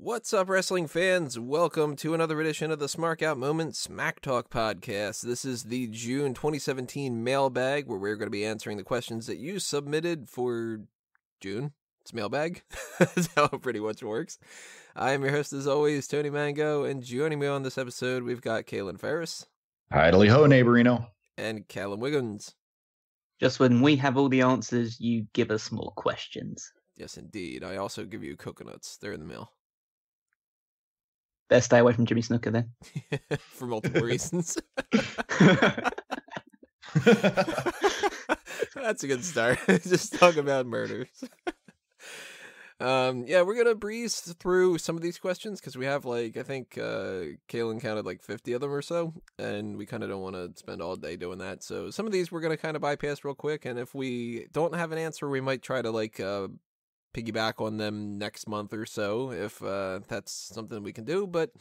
What's up, wrestling fans? Welcome to another edition of the Smark Out Moment Smack Talk podcast. This is the June 2017 Mailbag, where we're going to be answering the questions that you submitted for June. It's Mailbag. That's how it pretty much works. I am your host, as always, Tony Mango, and joining me on this episode, we've got Kaylin Ferris. Idly ho, neighborino. And Callum Wiggins. Just when we have all the answers, you give us more questions. Yes, indeed. I also give you coconuts. They're in the mail. Better stay away from Jimmy Snooker then. For multiple reasons. That's a good start. Just talk about murders. We're going to breeze through some of these questions because we have, I think Kaylin counted 50 of them or so, and we kind of don't want to spend all day doing that. So some of these we're going to kind of bypass real quick, and if we don't have an answer, we might try to, piggyback on them next month or so, if that's something we can do. But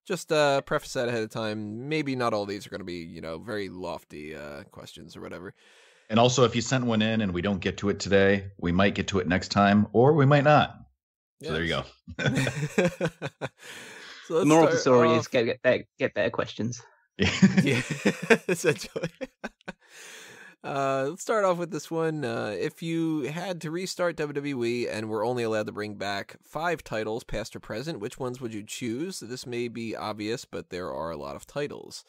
just preface that ahead of time. Maybe not all these are going to be, very lofty questions or whatever. And also, if you sent one in and we don't get to it today, we might get to it next time, or we might not. So There you go. So the moral of the story is get better questions. Yeah, essentially. Let's start off with this one. If you had to restart WWE and were only allowed to bring back 5 titles, past or present, which ones would you choose? This may be obvious, but there are a lot of titles.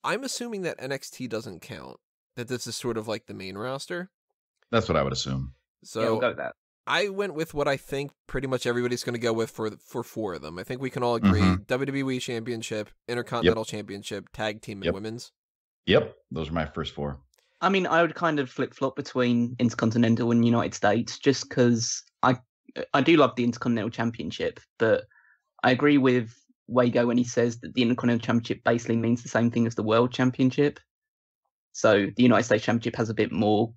I'm assuming that NXT doesn't count, that this is sort of like the main roster. That's what I would assume. So yeah, we'll go with that. I went with what I think pretty much everybody's going to go with for 4 of them. I think we can all agree. WWE Championship, Intercontinental Championship, Tag Team, and Women's. Yep, those are my first 4. I mean, I would kind of flip-flop between Intercontinental and United States, just because I do love the Intercontinental Championship, but I agree with Wago when he says that the Intercontinental Championship basically means the same thing as the World Championship. So the United States Championship has a bit more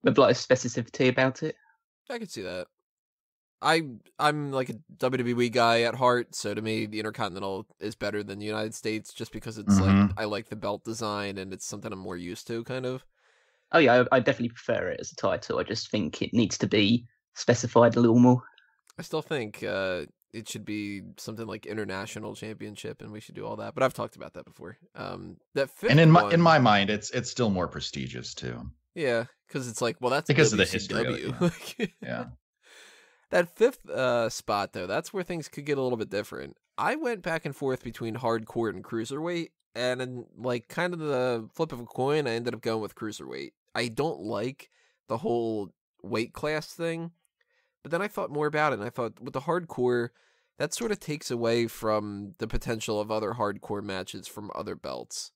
of a specificity about it. I can see that. I'm like a WWE guy at heart, so to me, the Intercontinental is better than the United States, just because it's I like the belt design and it's something I'm more used to, kind of. Oh yeah, I definitely prefer it as a title. I just think it needs to be specified a little more. I still think it should be something like International Championship, and we should do all that. But I've talked about that before. That fifth and in one, my mind, it's still more prestigious too. Yeah, because it's that's because WCW. Of the history. Yeah. That fifth spot, though, that's where things could get a little bit different. I went back and forth between hardcore and cruiserweight, and in kind of the flip of a coin, I ended up going with cruiserweight. I don't like the whole weight class thing, but then I thought more about it, and I thought with the hardcore, that sort of takes away from the potential of other hardcore matches from other belts.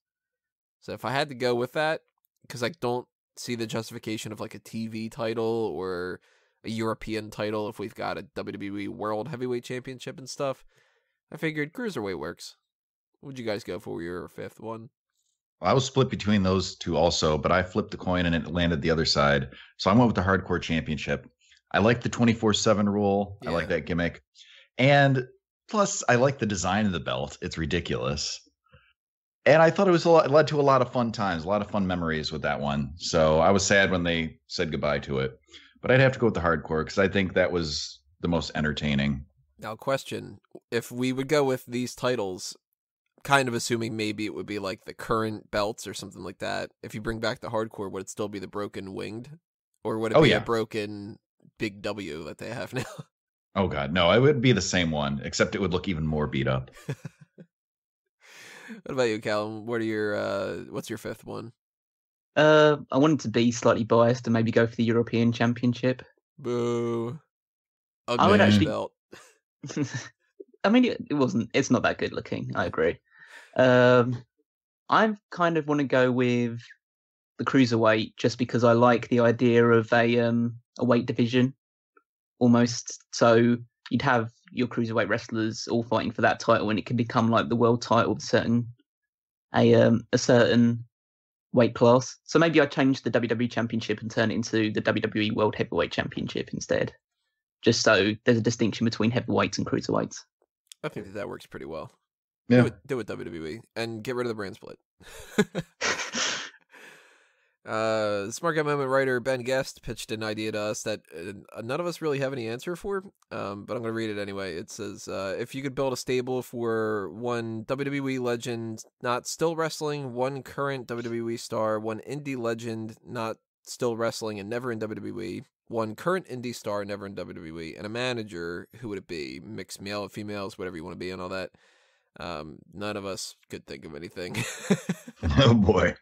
So if I had to go with that, because I don't see the justification of a TV title or a European title if we've got a WWE World Heavyweight Championship and stuff, I figured cruiserweight works. What'd you guys go for your fifth one? Well, I was split between those two also, but I flipped the coin and it landed the other side. So I went with the Hardcore Championship. I like the 24/7 rule. Yeah. I like that gimmick. And plus, I like the design of the belt. It's ridiculous. And I thought it led to a lot of fun times, a lot of fun memories with that one. So I was sad when they said goodbye to it. But I'd have to go with the hardcore because I think that was the most entertaining. Now, question. If we would go with these titles, kind of assuming maybe it would be the current belts or something like that, if you bring back the hardcore, would it still be the broken winged? Or would it be a broken big W that they have now? Oh, God. No, it would be the same one, except it would look even more beat up. What about you, Callum? What's your fifth one? I wanted to be slightly biased and maybe go for the European Championship. Boo. I would actually belt. I mean, it's not that good looking. I agree. I kind of want to go with the Cruiserweight just because I like the idea of a weight division almost. So you'd have your Cruiserweight wrestlers all fighting for that title, and it can become the world title with a certain weight class. So maybe I change the WWE Championship and turn it into the WWE World Heavyweight Championship instead. Just so there's a distinction between heavyweights and cruiserweights. I think that works pretty well. Yeah. Do it WWE and get rid of the brand split. Smark Out Moment writer Ben Guest pitched an idea to us that none of us really have any answer for, but I'm going to read it anyway. It says, if you could build a stable for one WWE legend not still wrestling, one current WWE star, one indie legend not still wrestling and never in WWE, one current indie star never in WWE, and a manager, who would it be? Mixed male or females, whatever you want to be and all that. None of us could think of anything. Oh boy.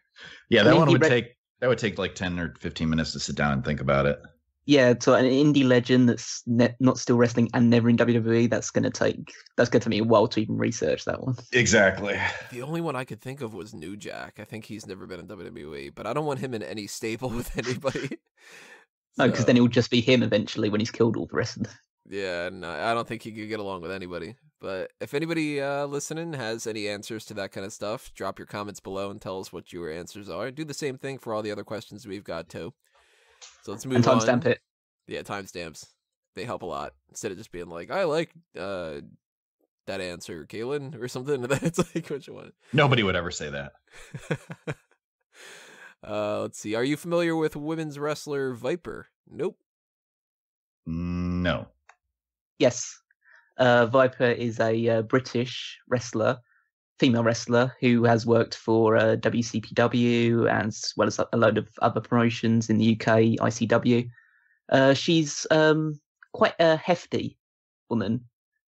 Yeah, that one would take like 10 or 15 minutes to sit down and think about it. Yeah, so an indie legend that's not still wrestling and never in WWE, that's going to take me a while to even research that one. Exactly. The only one I could think of was New Jack. I think he's never been in WWE, but I don't want him in any stable with anybody. No, because then it will just be him eventually when he's killed all the rest of them. Yeah, no, I don't think he could get along with anybody. But if anybody listening has any answers to that kind of stuff, drop your comments below and tell us what your answers are. Do the same thing for all the other questions we've got too. So let's move on. Timestamp it. Yeah, timestamps. They help a lot. Instead of just being like, I like that answer, Kaylin, or something. That's like what you want. Nobody would ever say that. Let's see. Are you familiar with women's wrestler Viper? Nope. No. Yes. Viper is a British wrestler, female wrestler, who has worked for WCPW as well as a load of other promotions in the UK, ICW. She's quite a hefty woman.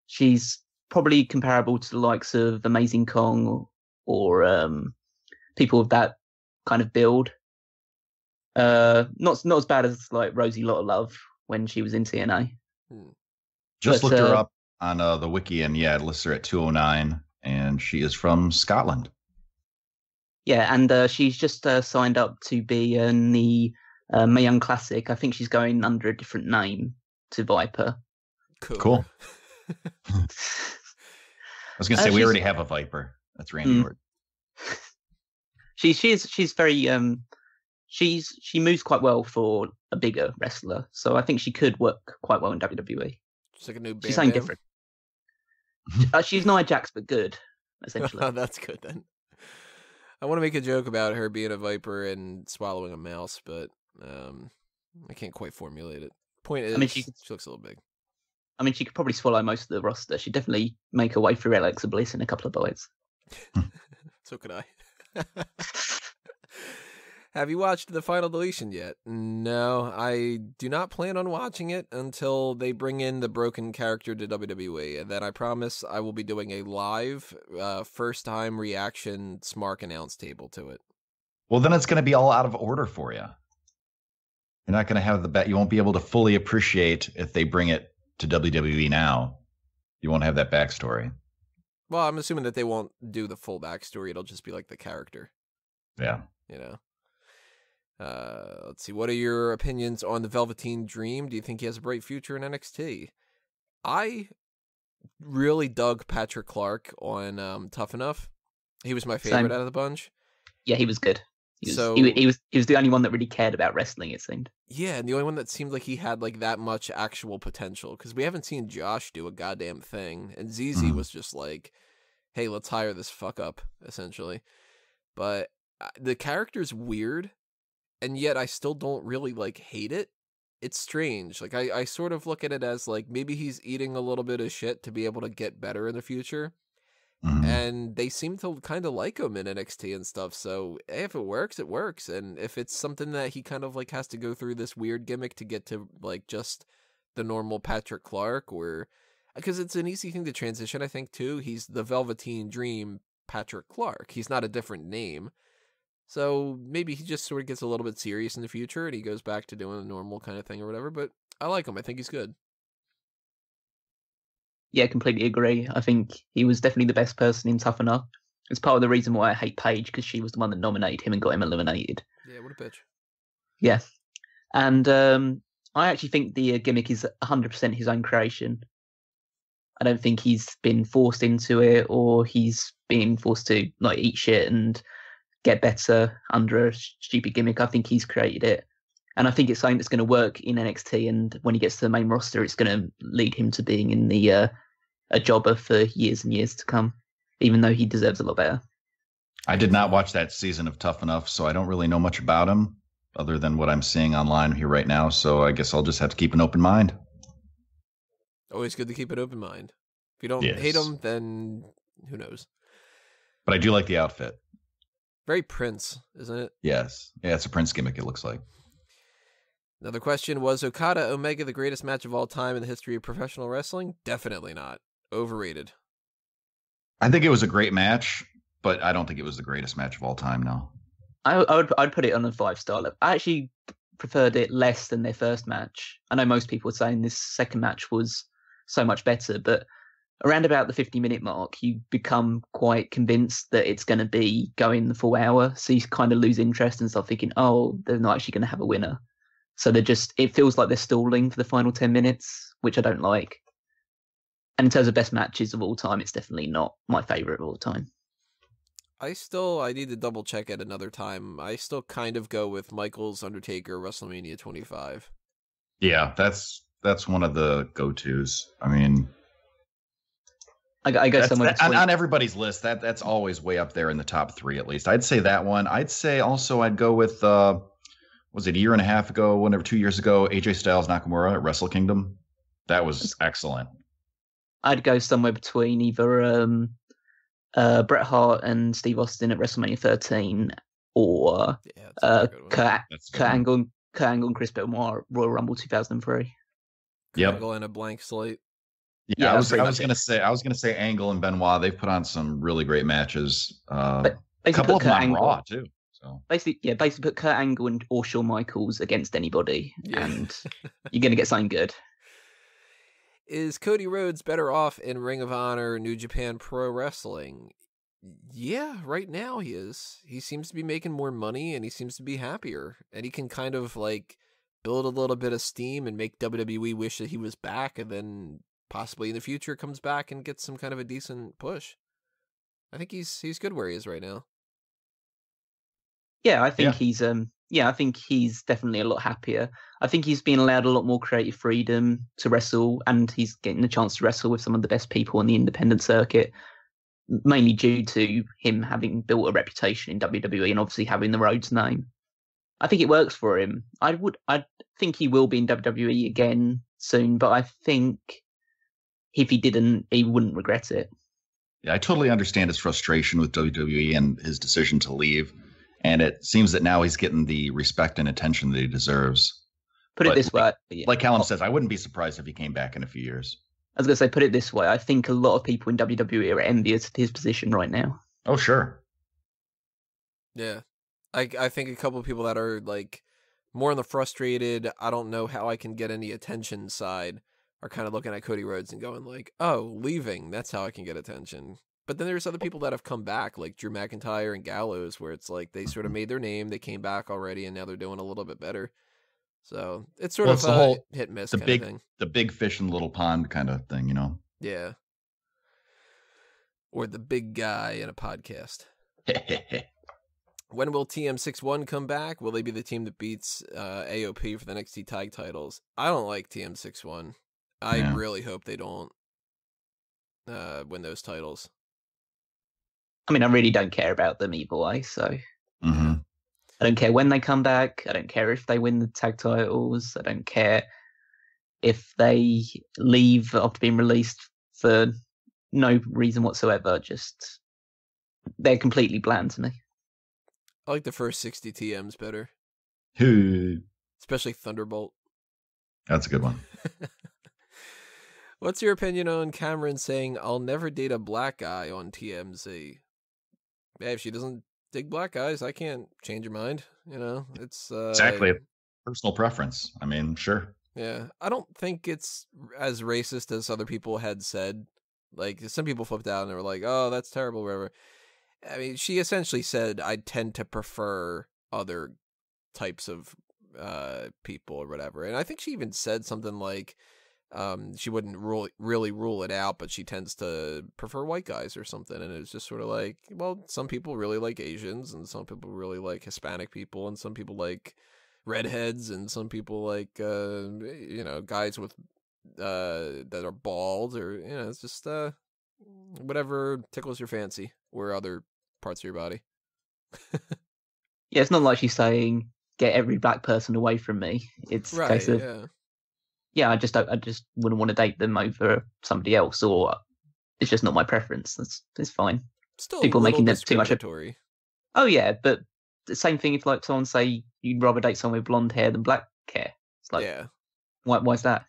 She's probably comparable to the likes of Amazing Kong or people of that kind of build. Not as bad as like Rosie Lotta Love when she was in TNA. Just looked her up on the wiki, and yeah, it lists her at 209, and she is from Scotland. Yeah, and she's just signed up to be in the Mae Young Classic. I think she's going under a different name to Viper. Cool. I was going to say, we already have a Viper. That's Randy Orton. She's very she moves quite well for a bigger wrestler, so I think she could work quite well in WWE. She's like a new Bam She's something Bam. different. She's Nia Jax, but good, essentially. Oh, that's good then. I want to make a joke about her being a viper and swallowing a mouse, but I can't quite formulate it. Point is, she looks a little big. I mean, she could probably swallow most of the roster. She'd definitely make her way through Alexa Bliss in a couple of bites. So could I. Have you watched The Final Deletion yet? No, I do not plan on watching it until they bring in the broken character to WWE, and then I promise I will be doing a live, first-time reaction Smark announce table to it. Well, then it's going to be all out of order for you. You're not going to have the bet. You won't be able to fully appreciate if they bring it to WWE now. You won't have that backstory. Well, I'm assuming that they won't do the full backstory. It'll just be like the character. Yeah. You know. Let's see. What are your opinions on the Velveteen Dream? Do you think he has a bright future in NXT? I really dug Patrick Clark on Tough Enough. He was my favorite out of the bunch. Yeah, he was good. He was the only one that really cared about wrestling, it seemed. Yeah, and the only one that seemed like he had like that much actual potential, because we haven't seen Josh do a goddamn thing, and ZZ was just like, hey, let's hire this fuck up, essentially. But the character's weird, and yet I still don't really like hate it. It's strange. Like I sort of look at it as like maybe he's eating a little bit of shit to be able to get better in the future. And they seem to kind of like him in NXT and stuff. So hey, if it works, it works. And if it's something that he kind of like has to go through this weird gimmick to get to like just the normal Patrick Clark, or because it's an easy thing to transition, I think too. He's the Velveteen Dream Patrick Clark. He's not a different name. So maybe he just sort of gets a little bit serious in the future and he goes back to doing a normal kind of thing or whatever. But I like him. I think he's good. Yeah, completely agree. I think he was definitely the best person in Tough Enough. It's part of the reason why I hate Paige, because she was the one that nominated him and got him eliminated. Yeah, what a bitch. Yeah. And I actually think the gimmick is 100% his own creation. I don't think he's been forced into it, or he's been forced to like eat shit and get better under a stupid gimmick. I think he's created it. And I think it's something that's going to work in NXT, and when he gets to the main roster, it's going to lead him to being in the a jobber for years and years to come, even though he deserves a lot better. I did not watch that season of Tough Enough, so I don't really know much about him. other than what I'm seeing online here right now. So I guess I'll just have to keep an open mind. Always good to keep an open mind. If you don't hate Yes. him, then who knows? But I do like the outfit. Very Prince, isn't it? Yes. Yeah, it's a Prince gimmick, it looks like. Another question, was Okada Omega the greatest match of all time in the history of professional wrestling? Definitely not. Overrated. I think it was a great match, but I don't think it was the greatest match of all time, no. I'd put it on a 5-star level. I actually preferred it less than their first match. I know most people are saying this second match was so much better, but around about the 50-minute mark, you become quite convinced that it's going to be going the full hour. So you kind of lose interest and start thinking, oh, they're not actually going to have a winner. So it feels like they're stalling for the final 10 minutes, which I don't like. And in terms of best matches of all time, it's definitely not my favorite of all time. I need to double check it another time. I still kind of go with Michaels Undertaker WrestleMania 25. Yeah, that's one of the go-tos. I mean, I go somewhere on everybody's list. That's always way up there in the top 3 at least. I'd say that one. I'd say also I'd go with was it a year and a half ago, 2 years ago, AJ Styles Nakamura at Wrestle Kingdom. That was excellent. I'd go somewhere between either Bret Hart and Steve Austin at WrestleMania 13, or Kurt Angle and Chris Benoit Royal Rumble 2003. Yep. Angle and a blank slate. Yeah, I was gonna say Angle and Benoit. They've put on some really great matches. A couple of them on Raw too. So basically put Kurt Angle or Shawn Michaels against anybody, and you're gonna get something good. Is Cody Rhodes better off in Ring of Honor, New Japan Pro Wrestling? Yeah, right now he is. He seems to be making more money, and he seems to be happier. And he can kind of like build a little bit of steam and make WWE wish that he was back, and then possibly in the future comes back and gets some kind of a decent push. I think he's good where he is right now. Yeah, I think he's I think he's definitely a lot happier. I think he's been allowed a lot more creative freedom to wrestle, and he's getting the chance to wrestle with some of the best people on the independent circuit, mainly due to him having built a reputation in WWE and obviously having the Rhodes name. I think it works for him. I think he will be in WWE again soon, but I think if he didn't, he wouldn't regret it. Yeah, I totally understand his frustration with WWE and his decision to leave. And it seems that now he's getting the respect and attention that he deserves. Put it this way. Like Callum says, I wouldn't be surprised if he came back in a few years. I was going to say, put it this way. I think a lot of people in WWE are envious of his position right now. Oh, sure. Yeah. I think a couple of people that are like more on the frustrated, I don't know how I can get any attention side are kind of looking at Cody Rhodes and going like, oh, leaving, that's how I can get attention. But then there's other people that have come back, like Drew McIntyre and Gallows, where it's like they sort of made their name, they came back already, and now they're doing a little bit better. So it's sort of the whole hit miss kind of thing. The big fish in the little pond kind of thing, you know? Yeah. Or the big guy in a podcast. When will TM61 come back? Will they be the team that beats AOP for the NXT tag titles? I don't like TM61. I really hope they don't win those titles. I mean, I really don't care about them either way, so I don't care when they come back. I don't care if they win the tag titles. I don't care if they leave after being released for no reason whatsoever. Just, they're completely bland to me. I like the first 60 TMs better. Especially Thunderbolt. That's a good one. What's your opinion on Cameron saying, I'll never date a black guy on TMZ? Yeah, if she doesn't dig black guys, I can't change her mind. You know, it's exactly a personal preference. I mean, sure. Yeah, I don't think it's as racist as other people had said. Like, some people flipped out and they were like, oh, that's terrible, whatever. I mean, she essentially said, I tend to prefer other types of people or whatever. And I think she even said something like, she wouldn't really rule it out, but she tends to prefer white guys or something. And it's just sort of like, well, some people really like Asians, and some people really like Hispanic people, and some people like redheads, and some people like guys with that are bald, or it's just whatever tickles your fancy, or other parts of your body. Yeah, it's not like she's saying get every black person away from me. It's a case of I just wouldn't want to date them over somebody else, or it's just not my preference. It's fine. Still people making them too much. Oh yeah, but the same thing if like someone say you'd rather date someone with blonde hair than black hair. It's like, why's that?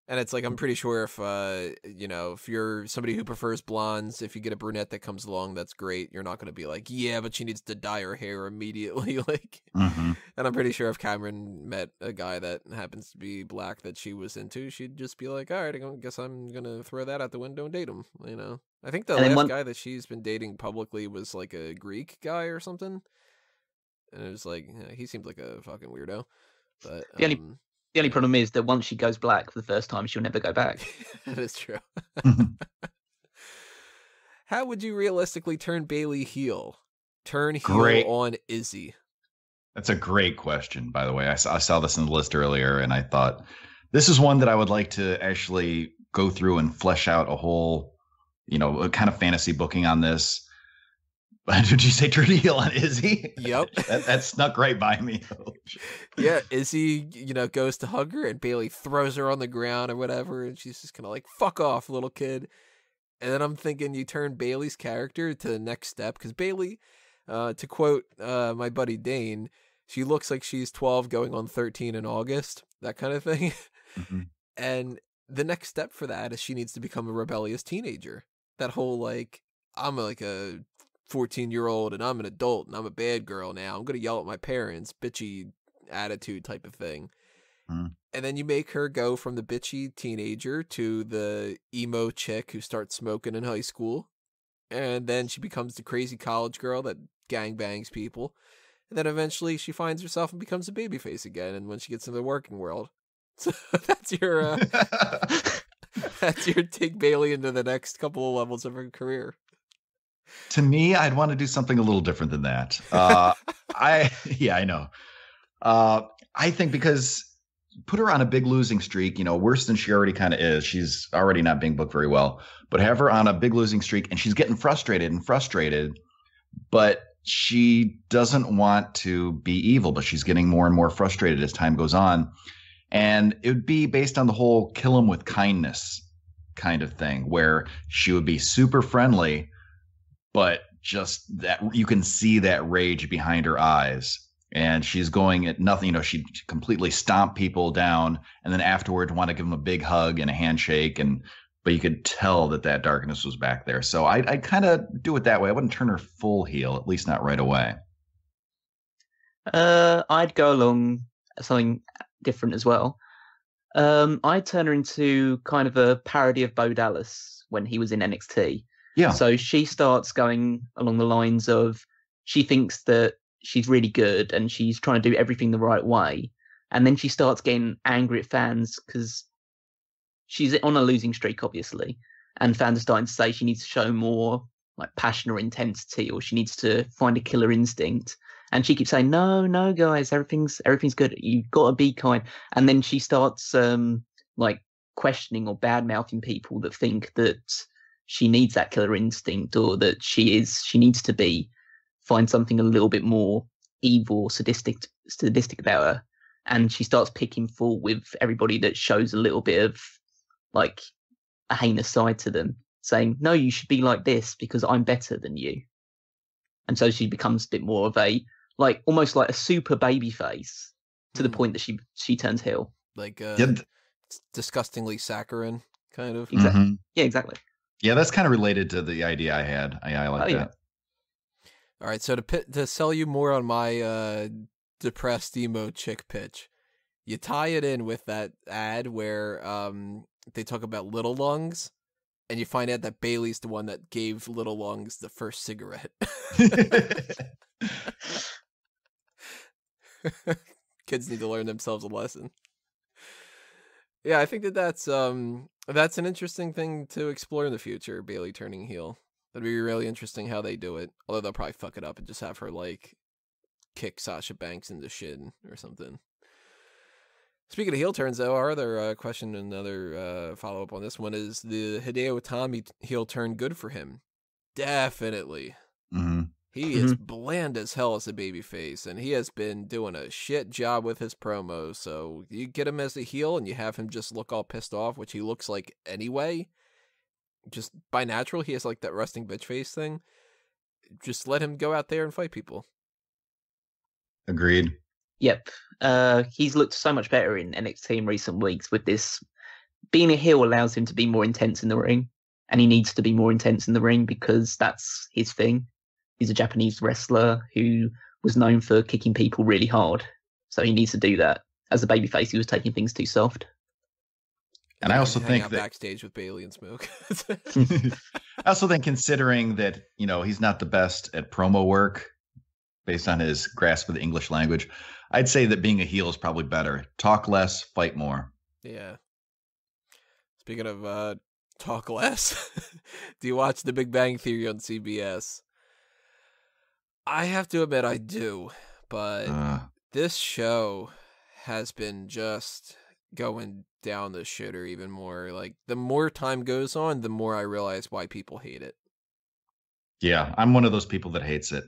And it's like, I'm pretty sure if if you're somebody who prefers blondes, if you get a brunette that comes along, that's great. You're not going to be like, yeah, but she needs to dye her hair immediately. And I'm pretty sure if Cameron met a guy that happens to be black that she was into, she'd just be like, all right, I guess I'm going to throw that out the window and date him. I think the last guy that she's been dating publicly was like a Greek guy or something. And it was like, he seemed like a fucking weirdo. But the only problem is that once she goes black for the first time, she'll never go back. That is true. How would you realistically turn Bayley heel? Turn heel on Izzy? That's a great question, by the way. I saw this in the list earlier, and I thought this is one that I would like to actually go through and flesh out a whole, a kind of fantasy booking on this. Did you say turn heel on Izzy? Yep. that snuck right by me. Yeah, Izzy, goes to hug her and Bayley throws her on the ground or whatever, and she's just kind of like, fuck off, little kid. And then I'm thinking you turn Bayley's character to the next step, because Bayley, to quote my buddy Dane, she looks like she's 12 going on 13 in August, that kind of thing. And the next step for that is she needs to become a rebellious teenager. That whole, like, I'm like a 14-year-old and I'm an adult and I'm a bad girl now. I'm going to yell at my parents, bitchy attitude type of thing. And then you make her go from the bitchy teenager to the emo chick who starts smoking in high school. And then she becomes the crazy college girl that gangbangs people. And then eventually she finds herself and becomes a babyface again. And when she gets into the working world. So that's your take Bayley into the next couple of levels of her career. To me, I'd want to do something a little different than that. I know. I think because put her on a big losing streak, worse than she already kind of is. She's already not being booked very well, but have her on a big losing streak and she's getting frustrated, but she doesn't want to be evil, but she's getting more and more frustrated as time goes on. And it would be based on the whole kill him with kindness kind of thing, where she would be super friendly, but just that you can see that rage behind her eyes, and she's going at nothing. She completely stomp people down, and then afterwards want to give them a big hug and a handshake, but you could tell that darkness was back there. So I'd kind of do it that way. I wouldn't turn her full heel, at least not right away. I'd go along something different as well. I'd turn her into kind of a parody of Bo Dallas when he was in NXT. Yeah. So she starts going along the lines of she thinks that she's really good and she's trying to do everything the right way. And then she starts getting angry at fans because she's on a losing streak, obviously. And fans are starting to say she needs to show more like passion or intensity, or she needs to find a killer instinct. And she keeps saying, no, guys, everything's good. You've got to be kind. And then she starts like questioning or bad-mouthing people that think that she needs that killer instinct, or that she needs to find something a little bit more evil or sadistic about her. And she starts picking fault with everybody that shows a little bit of like a heinous side to them, saying, no, you should be like this because I'm better than you. And so she becomes a bit more of almost like a super baby face to the point that she turns heel. Like disgustingly saccharine, kind of. Exactly. Mm-hmm. Yeah, exactly. Yeah, that's kind of related to the idea I had. I like that. Yeah. All right, so to sell you more on my depressed emo chick pitch, you tie it in with that ad where they talk about Little Lungs, and you find out that Bayley's the one that gave Little Lungs the first cigarette. Kids need to learn themselves a lesson. Yeah, I think that's an interesting thing to explore in the future, Bayley turning heel. That'd be really interesting how they do it. Although they'll probably fuck it up and just have her kick Sasha Banks in the shin or something. Speaking of heel turns, though, our other question, another follow-up on this one, is the Hideo Itami heel turn good for him? Definitely. Mm-hmm. He is bland as hell as a babyface, and he has been doing a shit job with his promos. So you get him as a heel, and you have him just look all pissed off, which he looks like anyway. Just by natural, he has like that resting bitch face thing. Just let him go out there and fight people. Agreed. Yep. He's looked so much better in NXT in recent weeks with this. Being a heel allows him to be more intense in the ring, and he needs to be more intense in the ring because that's his thing. He's a Japanese wrestler who was known for kicking people really hard, so he needs to do that. As a babyface, he was taking things too soft. And I also think that backstage with Bailey and Smoke. I also think, considering that, you know, he's not the best at promo work based on his grasp of the English language, I'd say that being a heel is probably better. Talk less, fight more. Yeah. Speaking of talk less, do you watch The Big Bang Theory on CBS? I have to admit I do, but this show has been just going down the shitter even more. Like, the more time goes on, the more I realize why people hate it. Yeah, I'm one of those people that hates it.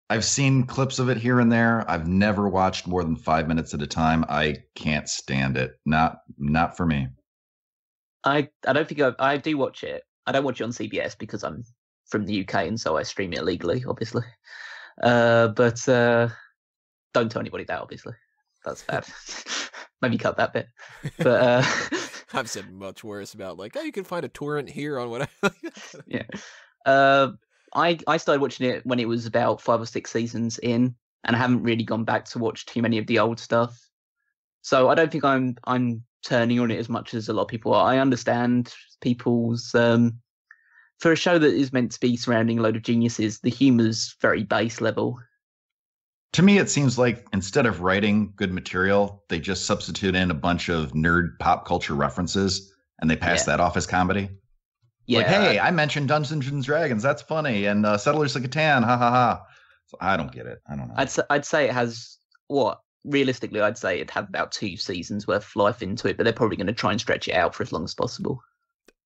I've seen clips of it here and there. I've never watched more than 5 minutes at a time. I can't stand it. Not for me. I don't think I do watch it. I don't watch it on CBS because I'm from the UK and so I stream it illegally, obviously. But don't tell anybody that, obviously. That's bad. Maybe cut that bit. But I've said much worse about, like, oh, you can find a torrent here on whatever. Yeah. I started watching it when it was about 5 or 6 seasons in, and I haven't really gone back to watch too many of the old stuff. So I don't think I'm turning on it as much as a lot of people are. I understand people's for a show that is meant to be surrounding a load of geniuses, the humor's very base level. To me, it seems like instead of writing good material, they just substitute in a bunch of nerd pop culture references and they pass that off as comedy. Yeah. Like, hey, I mentioned Dungeons and Dragons. That's funny. And Settlers of Catan. Ha ha ha. So I don't get it. I don't know. I'd say it has realistically, I'd say it'd have about 2 seasons worth of life into it, but they're probably going to try and stretch it out for as long as possible.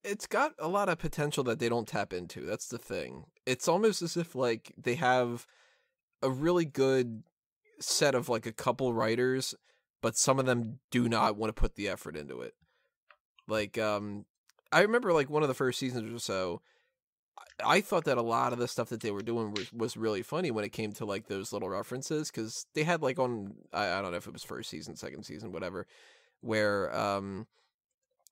It's got a lot of potential that they don't tap into. That's the thing. It's almost as if, like, they have a really good set of, like, a couple writers, but some of them do not want to put the effort into it. Like, I remember, like, one of the first seasons or so, I thought that a lot of the stuff that they were doing was really funny when it came to, like, those little references, because they had, like, on, I don't know if it was first season, second season, whatever, where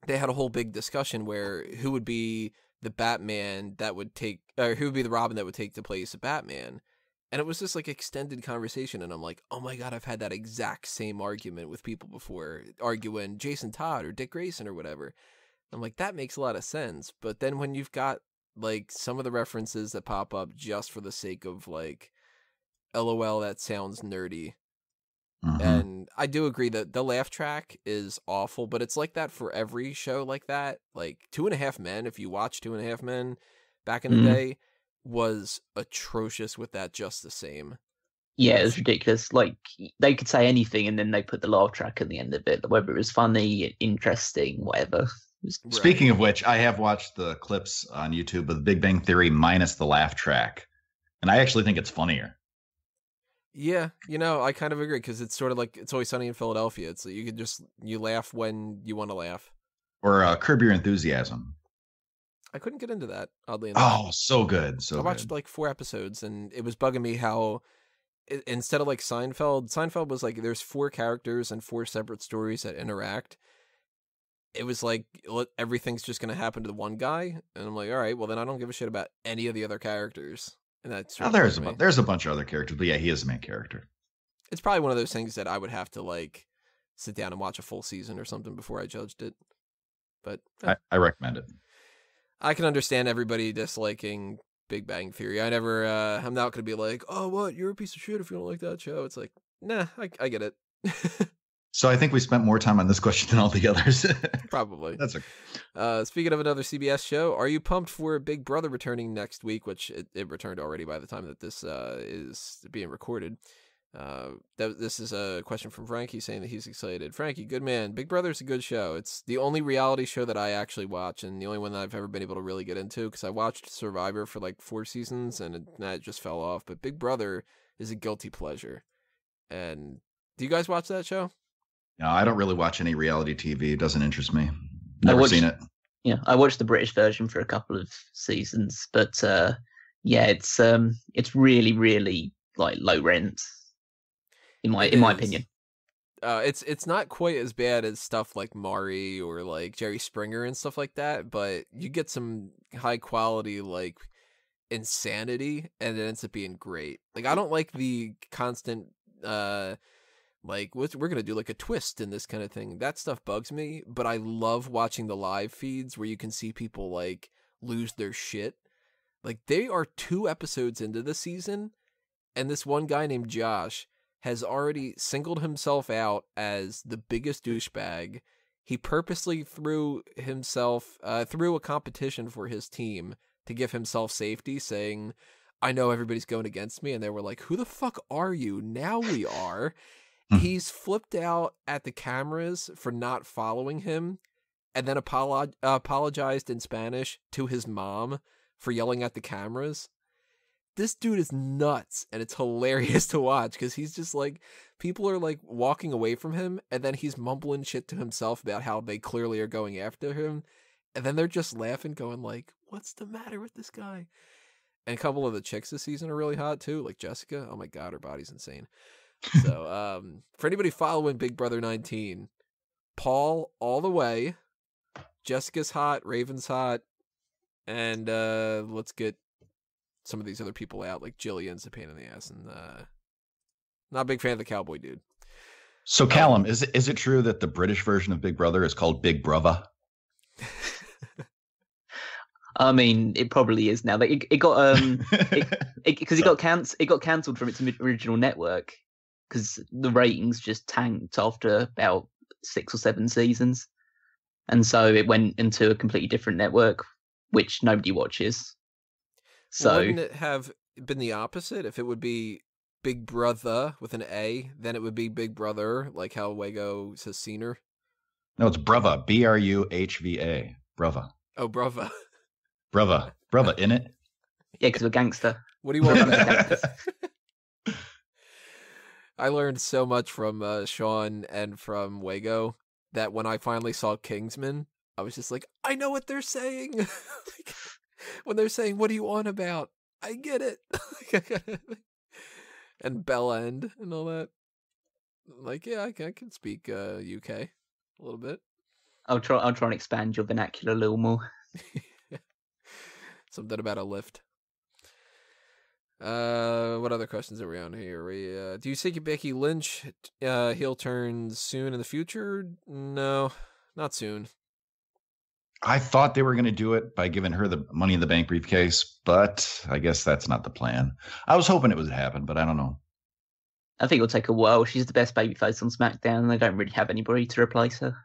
they had a whole big discussion where who would be the Batman that would take, or who would be the Robin that would take the place of Batman. And it was this, like, extended conversation, and I'm like, oh my god, I've had that exact same argument with people before, arguing Jason Todd or Dick Grayson or whatever. I'm like, that makes a lot of sense. But then when you've got, like, some of the references that pop up just for the sake of, like, LOL, that sounds nerdy. And I do agree that the laugh track is awful, but it's like that for every show like that. Like, 2.5 Men, if you watch 2.5 Men back in the day, was atrocious with that just the same. Yeah, it was ridiculous. Like, they could say anything and then they put the laugh track at the end of it, whether it was funny, interesting, whatever. Speaking of which, I have watched the clips on YouTube of The Big Bang Theory minus the laugh track, and I actually think it's funnier. Yeah, you know, I kind of agree, because it's sort of like It's Always Sunny in Philadelphia. It's like you laugh when you want to laugh. Or Curb Your Enthusiasm. I couldn't get into that, oddly enough. Oh, so good. I watched like 4 episodes, and it was bugging me how instead of like Seinfeld was like there's 4 characters and 4 separate stories that interact. It was like everything's just going to happen to the one guy, and I'm like, all right, well then I don't give a shit about any of the other characters. And that's there's a bunch of other characters, but yeah, he is the main character. It's probably one of those things that I would have to like sit down and watch a full season or something before I judged it. But I recommend it. I can understand everybody disliking Big Bang Theory. I'm not going to be like, oh, what? You're a piece of shit if you don't like that show. It's like, nah, I get it. So I think we spent more time on this question than all the others. Probably. That's okay. Speaking of another CBS show, are you pumped for Big Brother returning next week? Which it returned already by the time that this is being recorded. This is a question from Frankie saying that he's excited. Frankie, good man. Big Brother's a good show. It's the only reality show that I actually watch, and the only one that I've ever been able to really get into, because I watched Survivor for like 4 seasons, and it just fell off. But Big Brother is a guilty pleasure. And do you guys watch that show? No, I don't really watch any reality TV. It doesn't interest me. Never seen it. Yeah, I watched the British version for a couple of seasons, but yeah, it's really, really like low rent. In my opinion, it's not quite as bad as stuff like Maury or like Jerry Springer and stuff like that, but you get some high quality like insanity, and it ends up being great. Like I don't like the constant like we're gonna do like a twist in this kind of thing. That stuff bugs me, but I love watching the live feeds where you can see people like lose their shit. Like they are 2 episodes into the season, and this one guy named Josh has already singled himself out as the biggest douchebag. He purposely threw a competition for his team to give himself safety, saying, I know everybody's going against me. And they were like, who the fuck are you? Now we are. He's flipped out at the cameras for not following him, and then apologized in Spanish to his mom for yelling at the cameras. This dude is nuts, and it's hilarious to watch because he's just like, people are like walking away from him, and then he's mumbling shit to himself about how they clearly are going after him, and then they're just laughing, going like, what's the matter with this guy? And a couple of the chicks this season are really hot too, like Jessica. Oh my god, her body's insane. So for anybody following Big Brother 19, Paul all the way, Jessica's hot, Raven's hot, and let's get some of these other people out, like Jillian's a pain in the ass, and not a big fan of the cowboy dude. So Callum, is it true that the British version of Big Brother is called Big Brother? I mean, it probably is now. It got because it got cancelled from its original network because the ratings just tanked after about 6 or 7 seasons, and so it went into a completely different network, which nobody watches. So wouldn't it have been the opposite? If it would be Big Brother with an A, then it would be Big Brother, like how Wago says senior. No, it's Brava. Bruhva. Brava. Oh, Brava. Brava. Brava, in it? Yeah, because we're gangster. What do you want? I learned so much from Sean and from Wago that when I finally saw Kingsman, I was just like, I know what they're saying. Like, when they're saying, what do you want about? I get it. And Bell End and all that. Like, yeah, I can speak UK a little bit. I'll try and expand your vernacular a little more. Something about a lift. What other questions are we on here? Do you see Becky Lynch heel turn soon in the future? No, not soon. I thought they were going to do it by giving her the Money in the Bank briefcase, but I guess that's not the plan. I was hoping it would happen, but I don't know. I think it'll take a while. She's the best babyface on SmackDown, and they don't really have anybody to replace her.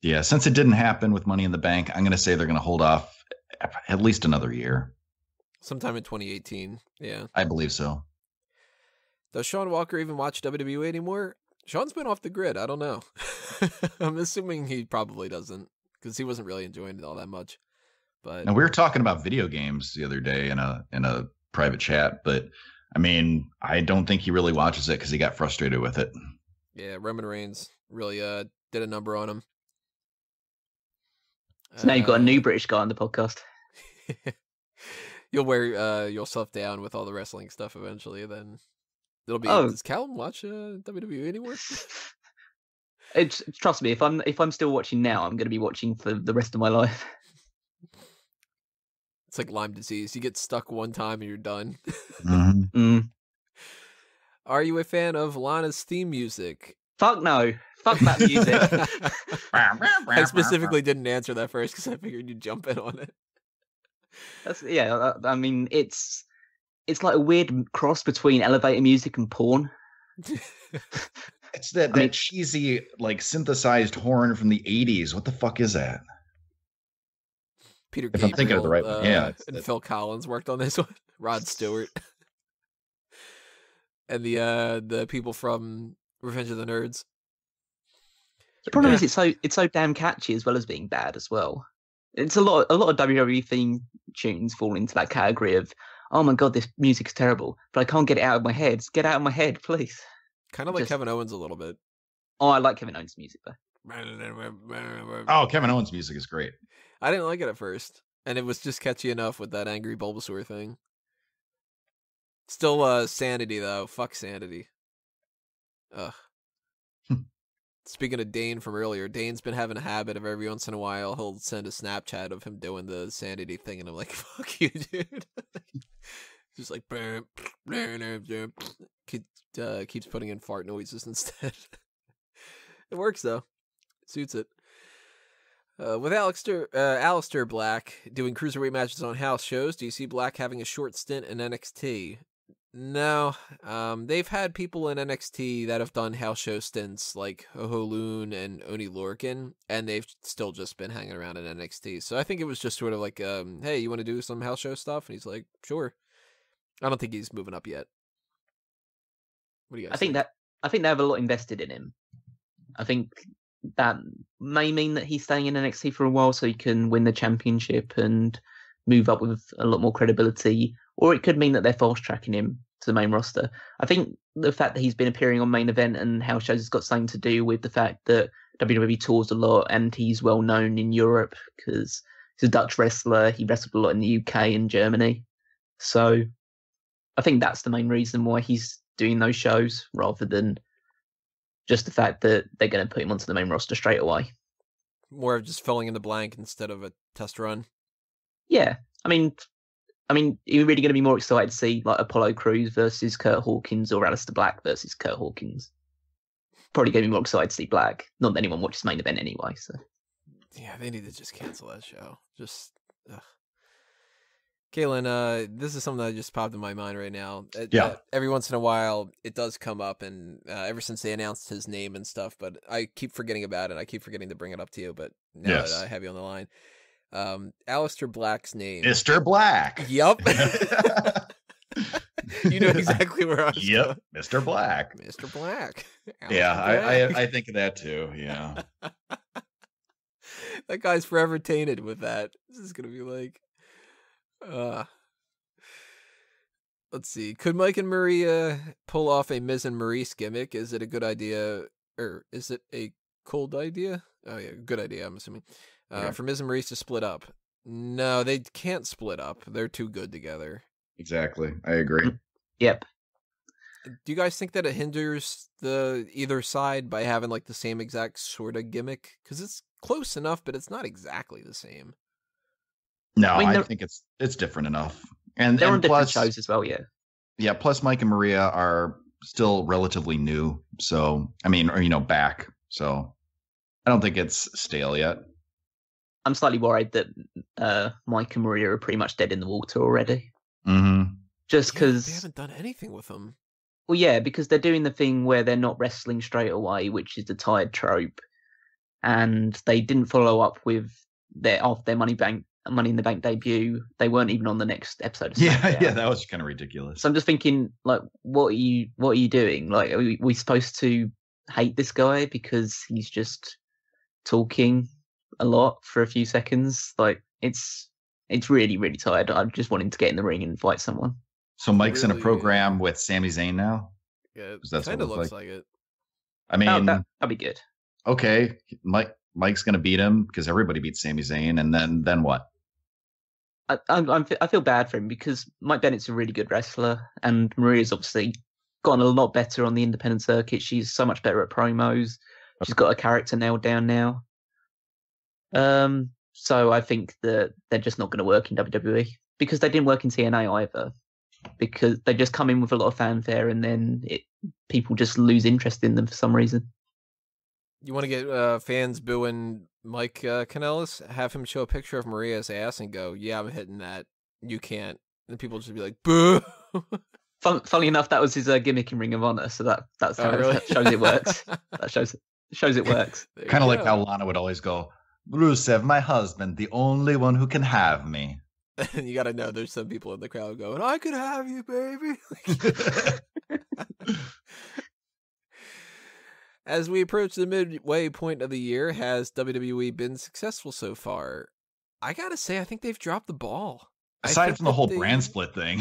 Yeah, since it didn't happen with Money in the Bank, I'm going to say they're going to hold off at least another year. Sometime in 2018, yeah. I believe so. Does Sean Walker even watch WWE anymore? Sean's been off the grid. I don't know. I'm assuming he probably doesn't, because he wasn't really enjoying it all that much. But now, we were talking about video games the other day in a private chat, but I mean, I don't think he really watches it because he got frustrated with it. Yeah, Roman Reigns really did a number on him. So now you've got a new British guy on the podcast. You'll wear yourself down with all the wrestling stuff eventually, then it'll be. Does Callum watch WWE anymore? Trust me, if I'm still watching now, I'm going to be watching for the rest of my life. It's like Lyme disease. You get stuck one time and you're done. Mm-hmm. Mm. Are you a fan of Lana's theme music? Fuck no. Fuck that music. I specifically didn't answer that first because I figured you'd jump in on it. I mean, it's like a weird cross between elevator music and porn. It's that cheesy, like, synthesized horn from the 80s. What the fuck is that? Peter if I'm thinking of the right one. Yeah. And Phil Collins worked on this one. Rod Stewart. and the people from Revenge of the Nerds. The problem is it's so damn catchy as well as being bad as well. It's a lot of WWE theme tunes fall into that category of, oh my god, this music's terrible, but I can't get it out of my head. Get out of my head, please. Kind of like Kevin Owens a little bit. Oh, I like Kevin Owens' music though. Oh, Kevin Owens' music is great. I didn't like it at first, and it was just catchy enough with that angry Bulbasaur thing. Still, Sanity though. Fuck Sanity. Ugh. Speaking of Dane from earlier, Dane's been having a habit of every once in a while he'll send a Snapchat of him doing the Sanity thing, and I'm like, fuck you, dude. Just like, keeps putting in fart noises instead. It works though. It suits it. With Alistair Black doing cruiserweight matches on house shows, do you see Black having a short stint in NXT? No. They've had people in NXT that have done house show stints like Ho Loon and Oni Lorcan, and they've still just been hanging around in NXT. So I think it was just sort of like, hey, you want to do some house show stuff? And he's like, sure. I don't think he's moving up yet. What do you guys think? I think they have a lot invested in him. I think that may mean that he's staying in NXT for a while so he can win the championship and move up with a lot more credibility, or it could mean that they're fast tracking him to the main roster. I think the fact that he's been appearing on main event and house shows has got something to do with the fact that WWE tours a lot and he's well known in Europe because he's a Dutch wrestler. He wrestled a lot in the UK and Germany. So I think that's the main reason why he's doing those shows rather than just the fact that they're going to put him onto the main roster straight away. More of just filling in the blank instead of a test run. Yeah. I mean, you're really going to be more excited to see like Apollo Crews versus Kurt Hawkins or Alistair Black versus Kurt Hawkins. Probably going to be more excited to see Black. Not that anyone watches main event anyway. So yeah, they need to just cancel that show. Just, ugh. Kaylin, this is something that just popped in my mind right now. Every once in a while, it does come up, and ever since they announced his name and stuff, but I keep forgetting about it. I keep forgetting to bring it up to you, but now that I have you on the line. Alistair Black's name. Mr. Black. Yup. You know exactly where I was going. Mr. Black. Mr. Black. Black. I think of that too, yeah. That guy's forever tainted with that. This is going to be like... let's see. Could Mike and Maria pull off a Miz and Maurice gimmick? Is it a good idea, or is it a cold idea? Oh yeah, good idea. I'm assuming. For Miz and Maurice to split up. No, they can't split up. They're too good together. Exactly. I agree. Yep. Do you guys think that it hinders the either side by having like the same exact sort of gimmick? Because it's close enough, but it's not exactly the same. No, I think it's different enough. And they're on different plus, shows as well, yeah. Yeah, plus Mike and Maria are still relatively new. So, I mean, or, back. So, I don't think it's stale yet. I'm slightly worried that Mike and Maria are pretty much dead in the water already. Mm-hmm. Just because... They haven't done anything with them. Well, yeah, because they're doing the thing where they're not wrestling straight away, which is the tired trope. And they didn't follow up with after their Money in the Bank debut. They weren't even on the next episode of SmackDown. Yeah, that was kind of ridiculous. So I'm just thinking, like, what are you doing? Like, are we supposed to hate this guy because he's just talking a lot for a few seconds? Like, it's really, really tired. I just want him to get in the ring and fight someone. So Mike's in a program with Sami Zayn now? Yeah, it kind of looks like it. I mean... that'd be good. Okay, Mike's going to beat him because everybody beats Sami Zayn, and then what? I feel bad for him because Mike Bennett's a really good wrestler, and Maria's obviously gotten a lot better on the independent circuit. She's so much better at promos. She's got a character nailed down now. So I think that they're just not going to work in WWE because they didn't work in TNA either. Because they just come in with a lot of fanfare and then people just lose interest in them for some reason. You want to get fans booing Mike Kanellis? Have him show a picture of Maria's ass and go, yeah, I'm hitting that. You can't. And people just be like, boo. Funny enough, that was his gimmick in Ring of Honor. So that's how really? That shows it works. That shows it works. Kind of like how Lana would always go, Rusev, my husband, the only one who can have me. And you got to know there's some people in the crowd going, I could have you, baby. As we approach the midway point of the year, has WWE been successful so far? I gotta say, I think they've dropped the ball. Aside from the whole brand split thing.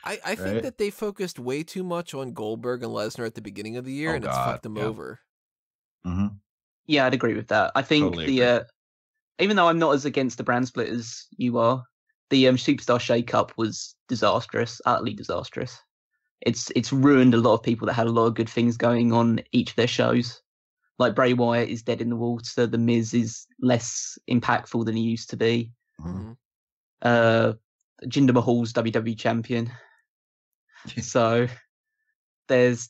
I think that they focused way too much on Goldberg and Lesnar at the beginning of the year, and it's fucked them over. Mm-hmm. Yeah, I'd agree with that. I think even though I'm not as against the brand split as you are, the Superstar shake-up was disastrous, utterly disastrous. It's ruined a lot of people that had a lot of good things going on each of their shows. Like Bray Wyatt is dead in the water. The Miz is less impactful than he used to be. Mm-hmm. Jinder Mahal's WWE champion. So there's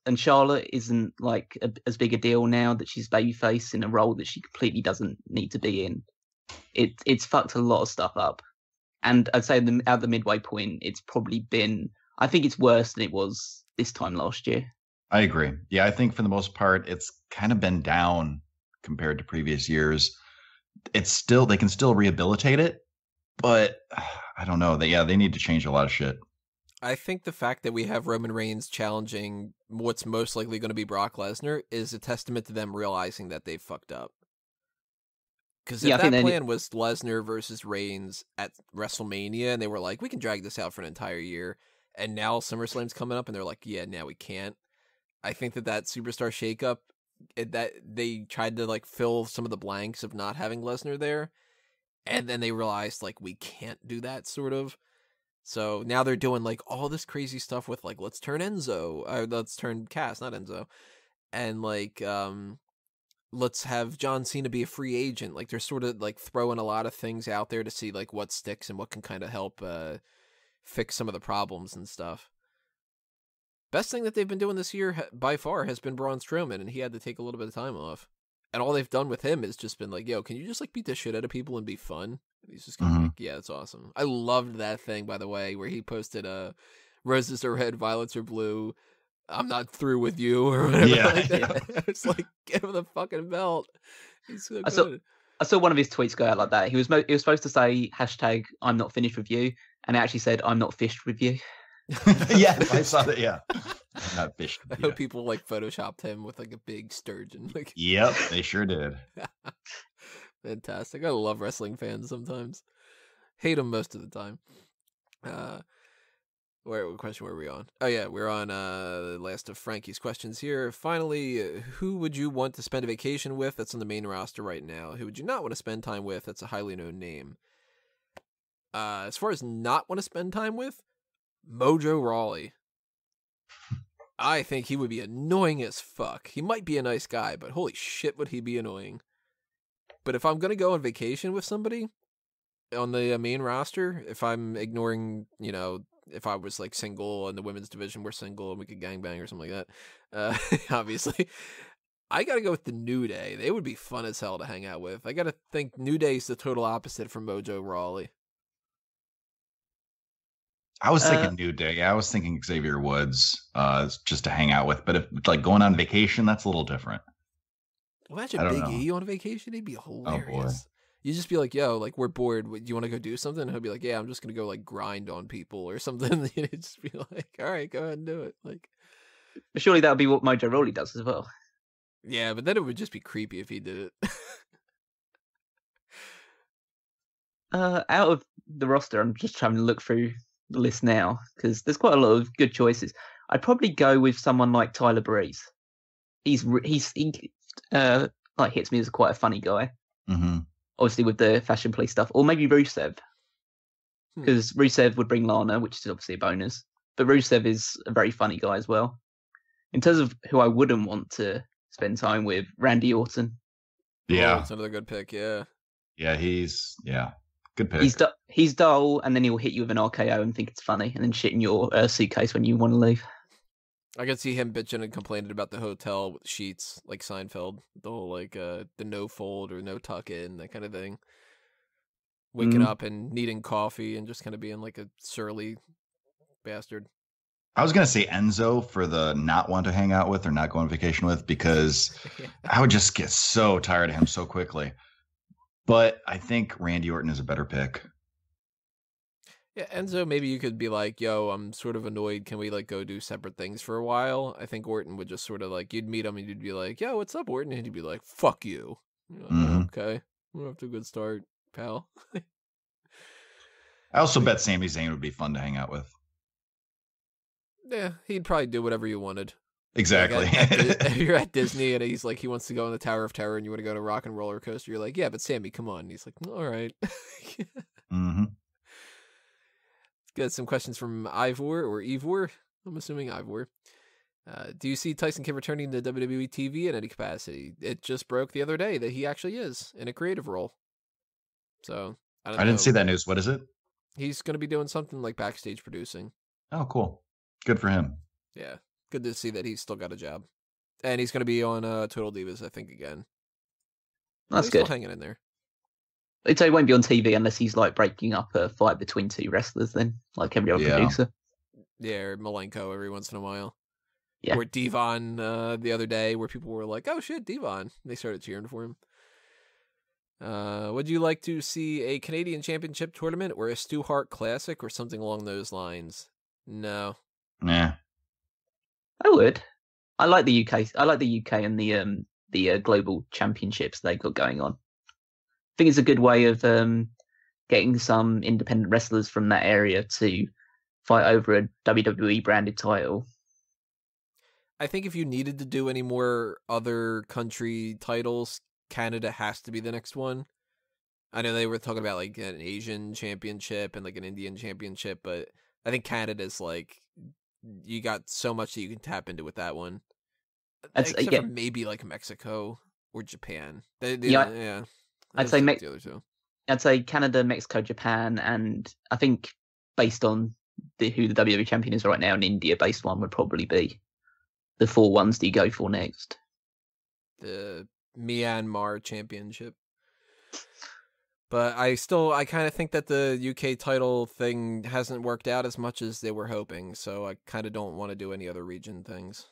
and Charlotte isn't like as big a deal now that she's babyface in a role that she completely doesn't need to be in. It's fucked a lot of stuff up. And I'd say at the midway point, it's probably been, I think it's worse than it was this time last year. I agree. Yeah, I think for the most part, it's kind of been down compared to previous years. It's still, they can still rehabilitate it, but I don't know. They need to change a lot of shit. I think the fact that we have Roman Reigns challenging what's most likely going to be Brock Lesnar is a testament to them realizing that they've fucked up. Because if that plan was Lesnar versus Reigns at WrestleMania, and they were like, we can drag this out for an entire year, and now SummerSlam's coming up, and they're like, yeah, now we can't. I think that Superstar shakeup, that they tried to like fill some of the blanks of not having Lesnar there, and then they realized like we can't do that sort of. So now they're doing like all this crazy stuff with like let's turn Cass, not Enzo, and like let's have John Cena be a free agent. Like they're sort of like throwing a lot of things out there to see like what sticks and what can kind of help fix some of the problems and stuff. Best thing that they've been doing this year by far has been Braun Strowman, and he had to take a little bit of time off. And all they've done with him is just been like, yo, can you just like beat the shit out of people and be fun? And he's just kind of like, yeah, that's awesome. I loved that thing, by the way, where he posted roses are red, violets are blue. I'm not through with you or whatever. Yeah, like that. It's like, give him the fucking belt. He's so good. I saw one of his tweets go out like that. He was supposed to say hashtag I'm not finished with you, and it actually said I'm not fished with you. Yeah, I saw that. Yeah, I'm not fished. I hope people like photoshopped him with like a big sturgeon. Like, yep, they sure did. Fantastic. I love wrestling fans sometimes. Hate them most of the time. What question were we on? Oh yeah, we're on the last of Frankie's questions here. Finally, who would you want to spend a vacation with that's on the main roster right now? Who would you not want to spend time with that's a highly known name? As far as not want to spend time with, Mojo Rawley. I think he would be annoying as fuck. He might be a nice guy, but holy shit would he be annoying. But if I'm going to go on vacation with somebody on the main roster, if I'm ignoring, if I was like single and the women's division were single and we could gangbang or something like that, obviously, I got to go with the New Day. They would be fun as hell to hang out with. I got to think New Day's the total opposite from Mojo Rawley. I was thinking New Day. I was thinking Xavier Woods, just to hang out with. But if like going on vacation, that's a little different. Imagine Big E on vacation. He'd be hilarious. Oh boy. You just be like, yo, like we're bored. Do you want to go do something? And he'll be like, yeah, I'm just gonna go like grind on people or something. You'd just be like, all right, go ahead and do it. Like, but surely that would be what Mojo Rawley does as well. Yeah, but then it would just be creepy if he did it. Out of the roster, I'm just trying to look through the list now because there's quite a lot of good choices. I'd probably go with someone like Tyler Breeze. He like hits me as quite a funny guy. Mm-hmm. Obviously with the fashion police stuff, or maybe Rusev, because Rusev would bring Lana, which is obviously a bonus. But Rusev is a very funny guy as well. In terms of who I wouldn't want to spend time with, Randy Orton. Yeah, that's another good pick. Yeah, good pick. He's dull, and then he'll hit you with an RKO and think it's funny, and then shit in your suitcase when you want to leave. I could see him bitching and complaining about the hotel with sheets, like Seinfeld, the whole like the no fold or no tuck in, that kind of thing. Waking up and needing coffee and just kind of being like a surly bastard. I was gonna say Enzo for the not want to hang out with or not go on vacation with, because I would just get so tired of him so quickly. But I think Randy Orton is a better pick. Yeah, Enzo, maybe you could be like, yo, I'm sort of annoyed. Can we like go do separate things for a while? I think Orton would just sort of like, you'd meet him and you'd be like, yo, what's up, Orton? And he'd be like, fuck you. You're like, Mm-hmm. oh, okay. We're off to a good start, pal. I also bet Sami Zayn would be fun to hang out with. Yeah, he'd probably do whatever you wanted. Exactly. Like if you're at Disney and he's like, he wants to go on the Tower of Terror and you want to go to Rock and Roller Coaster, you're like, yeah, but Sammy, come on. And he's like, all right. Mm-hmm. Got some questions from Ivor. I'm assuming Ivor. Do you see Tyson Kidd returning to WWE TV in any capacity? It just broke the other day that he actually is in a creative role. So I didn't see that news. What is it? He's going to be doing something like backstage producing. Oh, cool. Good for him. Yeah. Good to see that he's still got a job. And he's going to be on Total Divas, I think, again. That's he's good. Still hanging in there. So he won't be on TV unless he's like breaking up a fight between two wrestlers then, like every other producer. Yeah, or Malenko every once in a while. Yeah. Or Devon the other day where people were like, oh shit, Devon. They started cheering for him. Would you like to see a Canadian Championship tournament or a Stu Hart Classic or something along those lines? No. Nah. I would. I like the UK. I like the UK and the global championships they've got going on. I think it's a good way of getting some independent wrestlers from that area to fight over a WWE branded title. I think if you needed to do any more other country titles, Canada has to be the next one. I know they were talking about like an Asian championship and like an Indian championship, but I think Canada's like, you got so much that you can tap into with that one. Except for maybe like Mexico or Japan. Yeah. I'd say the other two. I'd say Canada, Mexico, Japan, and I think based on who the WWE champion is right now, an India-based one would probably be the 4 ones that you go for next. The Myanmar championship. But I kind of think that the UK title thing hasn't worked out as much as they were hoping, so I kind of don't want to do any other region things.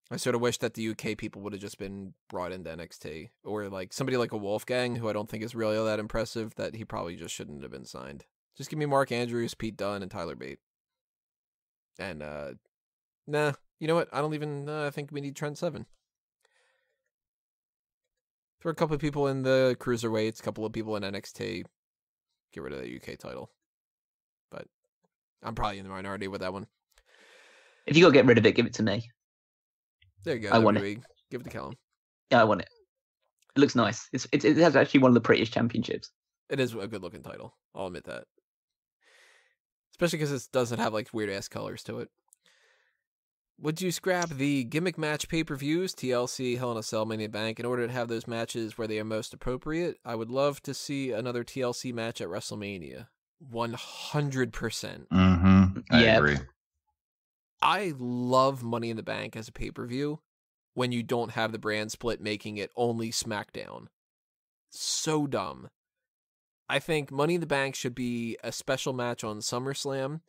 I sort of wish that the UK people would have just been brought into NXT. Or like somebody like a Wolfgang, who I don't think is really that impressive, that he probably just shouldn't have been signed. Just give me Mark Andrews, Pete Dunne, and Tyler Bate. And, nah, you know what? I don't even think we need Trent Seven. Throw a couple of people in the Cruiserweights, a couple of people in NXT. Get rid of the UK title. But I'm probably in the minority with that one. If you got to get rid of it, give it to me. There you go. I want it. Give it to Callum. Yeah, I want it. It looks nice. It has actually one of the prettiest championships. It is a good looking title. I'll admit that. Especially because it doesn't have like weird ass colors to it. Would you scrap the gimmick match pay-per-views, TLC, Hell in a Cell, Money in the Bank, in order to have those matches where they are most appropriate? I would love to see another TLC match at WrestleMania. 100%. Mm-hmm. I agree. I love Money in the Bank as a pay-per-view when you don't have the brand split making it only SmackDown. So dumb. I think Money in the Bank should be a special match on SummerSlam,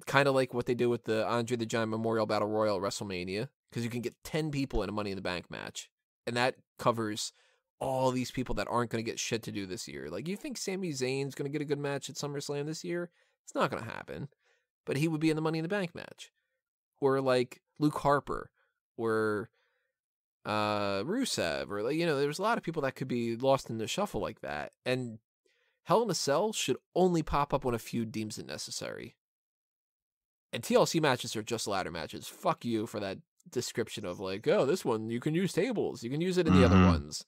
kind of like what they do with the Andre the Giant Memorial Battle Royal at WrestleMania, because you can get 10 people in a Money in the Bank match, and that covers all these people that aren't going to get shit to do this year. Like, you think Sami Zayn's going to get a good match at SummerSlam this year? It's not going to happen. But he would be in the Money in the Bank match. Or, like, Luke Harper. Or Rusev. Or, like, there's a lot of people that could be lost in the shuffle like that. And Hell in a Cell should only pop up when a feud deems it necessary. And TLC matches are just ladder matches. Fuck you for that description of like, oh, this one, you can use tables. You can use it in the other ones.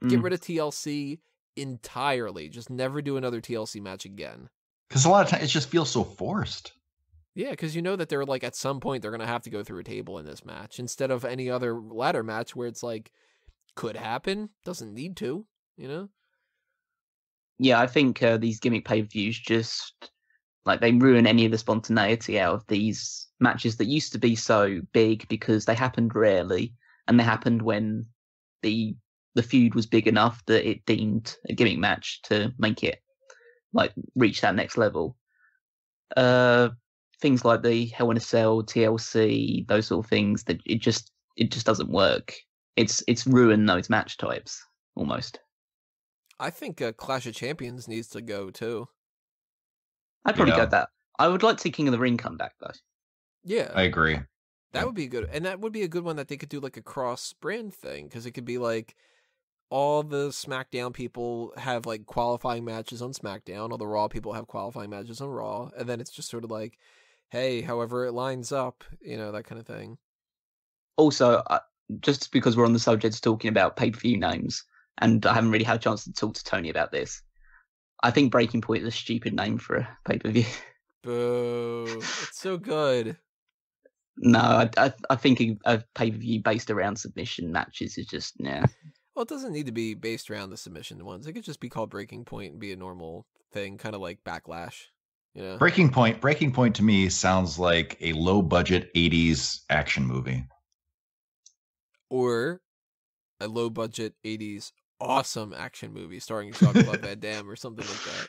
Get rid of TLC entirely. Just never do another TLC match again. Because a lot of times it just feels so forced. Yeah, because you know that they're like, at some point, they're going to have to go through a table in this match. Instead of any other ladder match where it's like, could happen, doesn't need to, Yeah, I think these gimmick pay-per-views just, like, they ruin any of the spontaneity out of these matches that used to be so big because they happened rarely, and they happened when the feud was big enough that it deemed a gimmick match to make it, like, reach that next level. Things like the Hell in a Cell, TLC, those sort of things, that it just doesn't work. It's ruined those match types, almost. I think Clash of Champions needs to go, too. I'd probably go with that. I would like to see King of the Ring come back, though. Yeah. I agree. That would be good. And that would be a good one that they could do like a cross-brand thing, because it could be like all the SmackDown people have like qualifying matches on SmackDown, all the Raw people have qualifying matches on Raw, and then it's just sort of like, hey, however it lines up, that kind of thing. Also, just because we're on the subject of talking about pay-per-view names, and I haven't really had a chance to talk to Tony about this, I think Breaking Point is a stupid name for a pay-per-view. Boo. It's so good. No, I think a pay-per-view based around submission matches is just, yeah. Well, it doesn't need to be based around the submission ones. It could just be called Breaking Point and be a normal thing, kind of like Backlash. Breaking Point to me sounds like a low-budget 80s action movie. Or a low-budget 80s awesome action movie starring Jean-Claude Van Damme or something like that.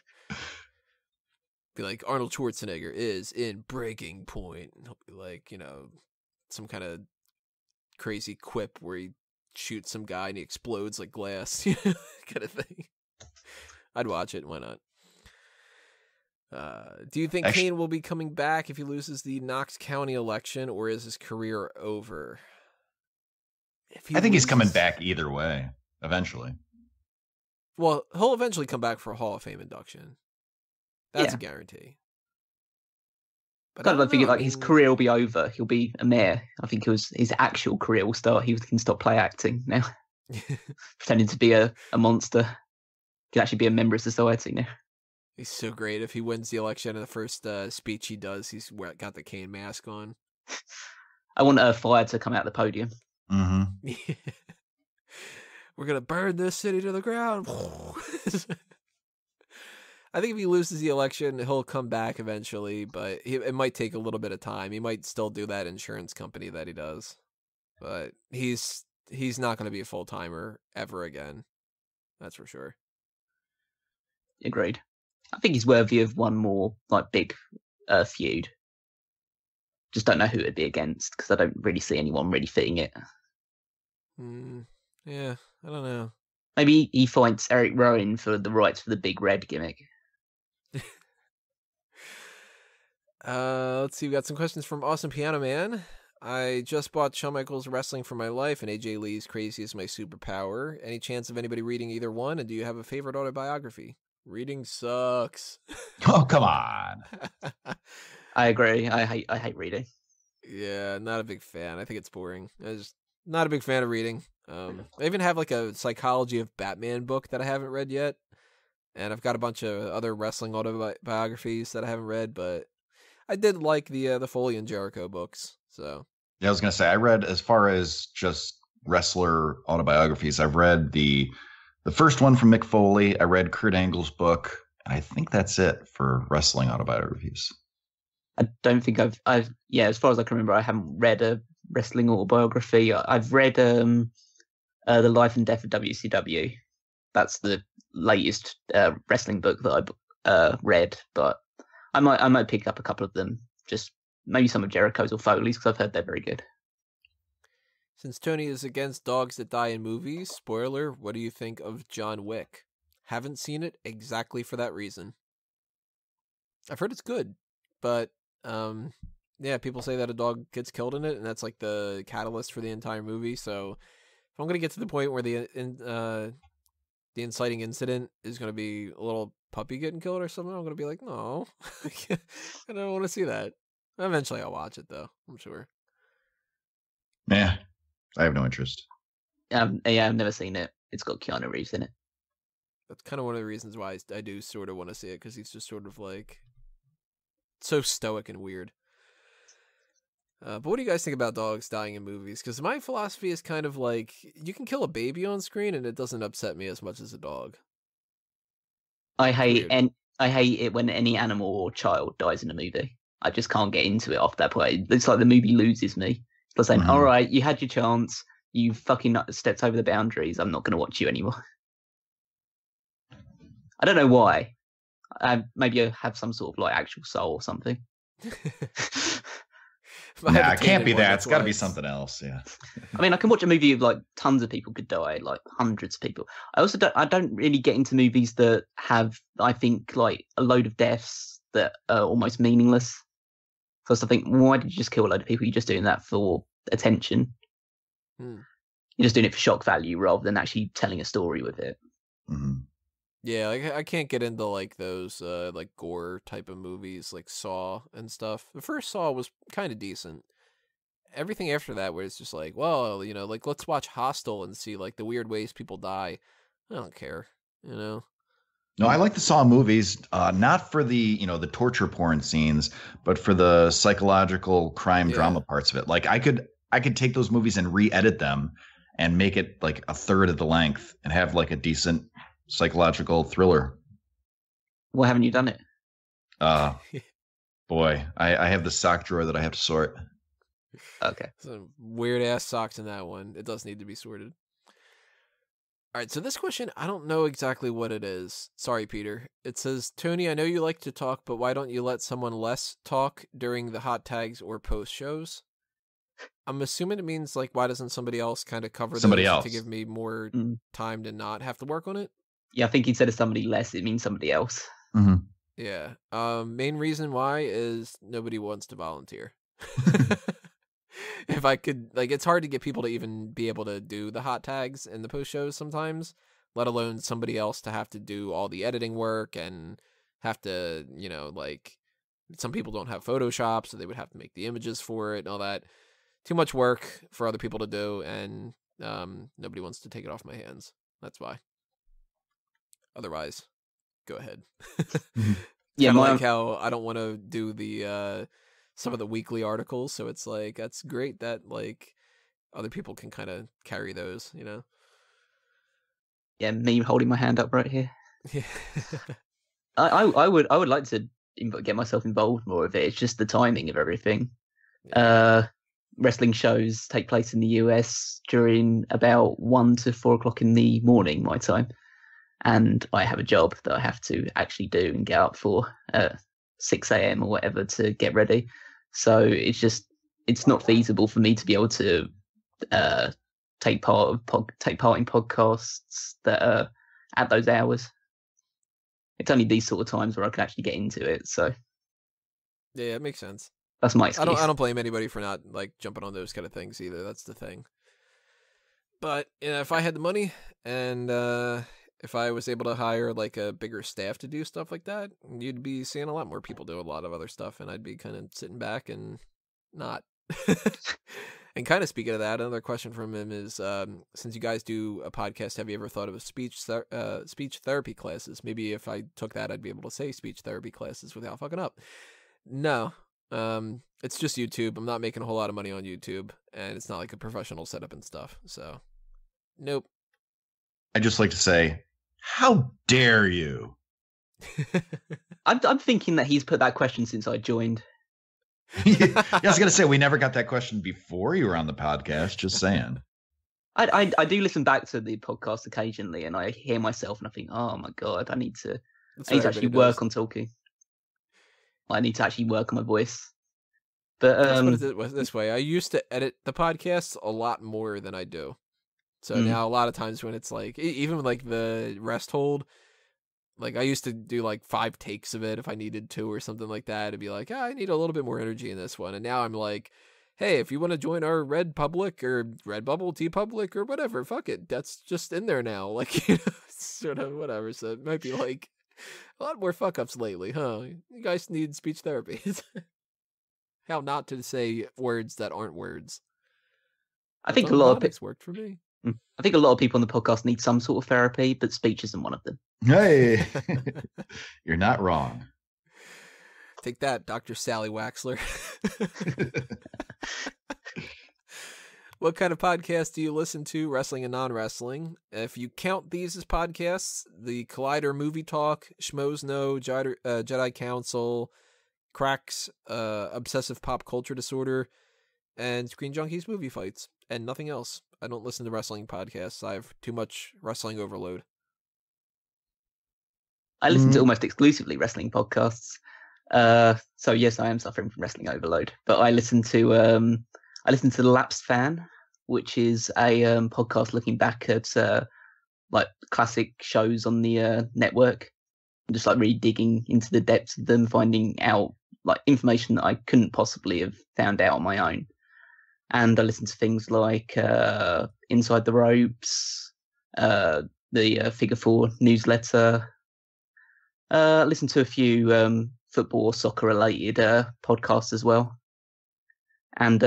Be like, Arnold Schwarzenegger is in Breaking Point. And he'll be like, some kind of crazy quip where he shoots some guy and he explodes like glass, kind of thing. I'd watch it. Why not? Do you think Kane will be coming back if he loses the Knox County election, or is his career over? I think he's coming back either way, eventually. Well, he'll eventually come back for a Hall of Fame induction. That's a guarantee. But I think his career will be over. He'll be a mayor. I think his actual career will start. He can stop play acting now. Pretending to be a monster. He can actually be a member of society now. He's so great. If he wins the election and the first speech he does, he's got the Kane mask on. I want Fire to come out the podium. Mm-hmm. We're going to burn this city to the ground. I think if he loses the election, he'll come back eventually, but it might take a little bit of time. He might still do that insurance company that he does. But he's not going to be a full-timer ever again. That's for sure. Agreed. I think he's worthy of one more big feud. Just don't know who it'd be against, because I don't really see anyone really fitting it. Yeah, I don't know. Maybe he fights Eric Rowan for the rights for the Big Red gimmick. Let's see. We got some questions from Awesome Piano Man. I just bought Shawn Michaels Wrestling for My Life and AJ Lee's Crazy is My Superpower. Any chance of anybody reading either one? And do you have a favorite autobiography? Reading sucks. Oh, come on. I agree. I hate reading. Yeah, not a big fan. I think it's boring. I'm just not a big fan of reading. I even have a Psychology of Batman book that I haven't read yet. And I've got a bunch of other wrestling autobiographies that I haven't read, but I did like the Foley and Jericho books. So yeah, I was gonna say I read, as far as just wrestler autobiographies, I've read the first one from Mick Foley. I read Kurt Angle's book, and I think that's it for wrestling autobiographies. I don't think I've as far as I can remember, I haven't read a wrestling autobiography. I've read The Life and Death of WCW. That's the latest wrestling book that I read, but I might pick up a couple of them, just maybe some of Jericho's or Foley's, because I've heard they're very good. Since Tony is against dogs that die in movies, spoiler, what do you think of John Wick? Haven't seen it exactly for that reason. I've heard it's good, but people say that a dog gets killed in it, and that's like the catalyst for the entire movie. So if I'm going to get to the point where the inciting incident is going to be a little puppy getting killed or something, I'm going to be like, no, I don't want to see that. Eventually I'll watch it, though, I'm sure. Yeah, I have no interest. I've never seen it. It's got Keanu Reeves in it. That's kind of one of the reasons why I do sort of want to see it, because he's just sort of so stoic and weird. But what do you guys think about dogs dying in movies? Because my philosophy is kind of you can kill a baby on screen and it doesn't upset me as much as a dog. I hate it when any animal or child dies in a movie. I just can't get into it after that point. It's like the movie loses me. It's like saying, all right, you had your chance. You fucking stepped over the boundaries. I'm not going to watch you anymore. I don't know why. Maybe I have some sort of actual soul or something. Nah, it can't be that. It's got to be something else. Yeah. I mean, I can watch a movie of tons of people could die, hundreds of people. I don't really get into movies that have, I think, a load of deaths that are almost meaningless. First, I think, why did you just kill a load of people? You're just doing that for attention. You're just doing it for shock value rather than actually telling a story with it. Mm-hmm. Yeah, like I can't get into like those like gore type of movies like Saw and stuff. The first Saw was kind of decent. Everything after that where it's just like, well, you know, like let's watch Hostel and see like the weird ways people die. I don't care, you know. No, I like the Saw movies, not for the, the torture porn scenes, but for the psychological crime drama parts of it. Like I could take those movies and re-edit them and make it like a third of the length and have like a decent psychological thriller. Why haven't you done it? Boy, I have the sock drawer that I have to sort. Okay. Some weird ass socks in that one. It does need to be sorted. All right, so this question, I don't know exactly what it is. Sorry, Peter. It says, Tony, I know you like to talk, but why don't you let someone less talk during the hot tags or post shows? I'm assuming it means, like, why doesn't somebody else kind of cover somebody those else to give me more time to not have to work on it? Yeah, I think instead of somebody less, it means somebody else. Mm-hmm. Yeah. Main reason why is nobody wants to volunteer. If I could, like, it's hard to get people to even be able to do the hot tags and the post shows sometimes, let alone somebody else to have to do all the editing work and have to, like, some people don't have Photoshop, so they would have to make the images for it and all that. Too much work for other people to do, and nobody wants to take it off my hands. That's why. Otherwise, go ahead. Yeah, like how I don't want to do the some of the weekly articles, so it's like that's great that like other people can kind of carry those, Yeah, me holding my hand up right here. Yeah. I would like to get myself involved more with it. It's just the timing of everything. Wrestling shows take place in the US during about 1 to 4 o'clock in the morning, my time. And I have a job that I have to actually do and get up for 6 a.m. or whatever to get ready. So it's not feasible for me to be able to take part in podcasts that are at those hours. It's only these sort of times where I can actually get into it. So yeah, it makes sense. That's my excuse. I don't blame anybody for not like jumping on those kind of things either. That's the thing. But if I had the money and if I was able to hire like a bigger staff to do stuff like that, you'd be seeing a lot more people do a lot of other stuff, and I'd be kind of sitting back and not. And kind of speaking of that, another question from him is, since you guys do a podcast, have you ever thought of speech therapy classes? Maybe if I took that, I'd be able to say speech therapy classes without fucking up. No. It's just YouTube. I'm not making a whole lot of money on YouTube, and it's not like a professional setup and stuff. So, nope. I just like to say, how dare you? I'm thinking that he's put that question since I joined. Yeah, I was gonna say we never got that question before you were on the podcast. Just saying. I do listen back to the podcast occasionally, and I hear myself, and I think, oh my god, I need to actually work on talking. I need to actually work on my voice. But let's put it this way: I used to edit the podcasts a lot more than I do. So now a lot of times when it's like, even like the rest hold, like I used to do like 5 takes of it if I needed to or something like that. It'd be like, I need a little bit more energy in this one. And now I'm like, hey, if you want to join our Red Public or Redbubble, T Public or whatever, fuck it. That's just in there now. Like, it's sort of whatever. So it might be like a lot more fuck ups lately, huh? You guys need speech therapy. How not to say words that aren't words. I think a lot of it's worked for me. I think a lot of people on the podcast need some sort of therapy, but speech isn't one of them. Hey, you're not wrong. Take that, Dr. Sally Waxler. What kind of podcast do you listen to, wrestling and non-wrestling? If you count these as podcasts, the Collider Movie Talk, Schmoes Know, Jedi Council, Cracks, Obsessive Pop Culture Disorder, and Screen Junkies Movie Fights, and nothing else. I don't listen to wrestling podcasts. I have too much wrestling overload. I listen to almost exclusively wrestling podcasts. So yes, I am suffering from wrestling overload. But I listen to The Lapsed Fan, which is a podcast looking back at like classic shows on the network. just like really digging into the depths of them, finding out like information that I couldn't possibly have found out on my own. And I listen to things like Inside the Ropes, the Figure 4 newsletter. Listen to a few football or soccer related podcasts as well. And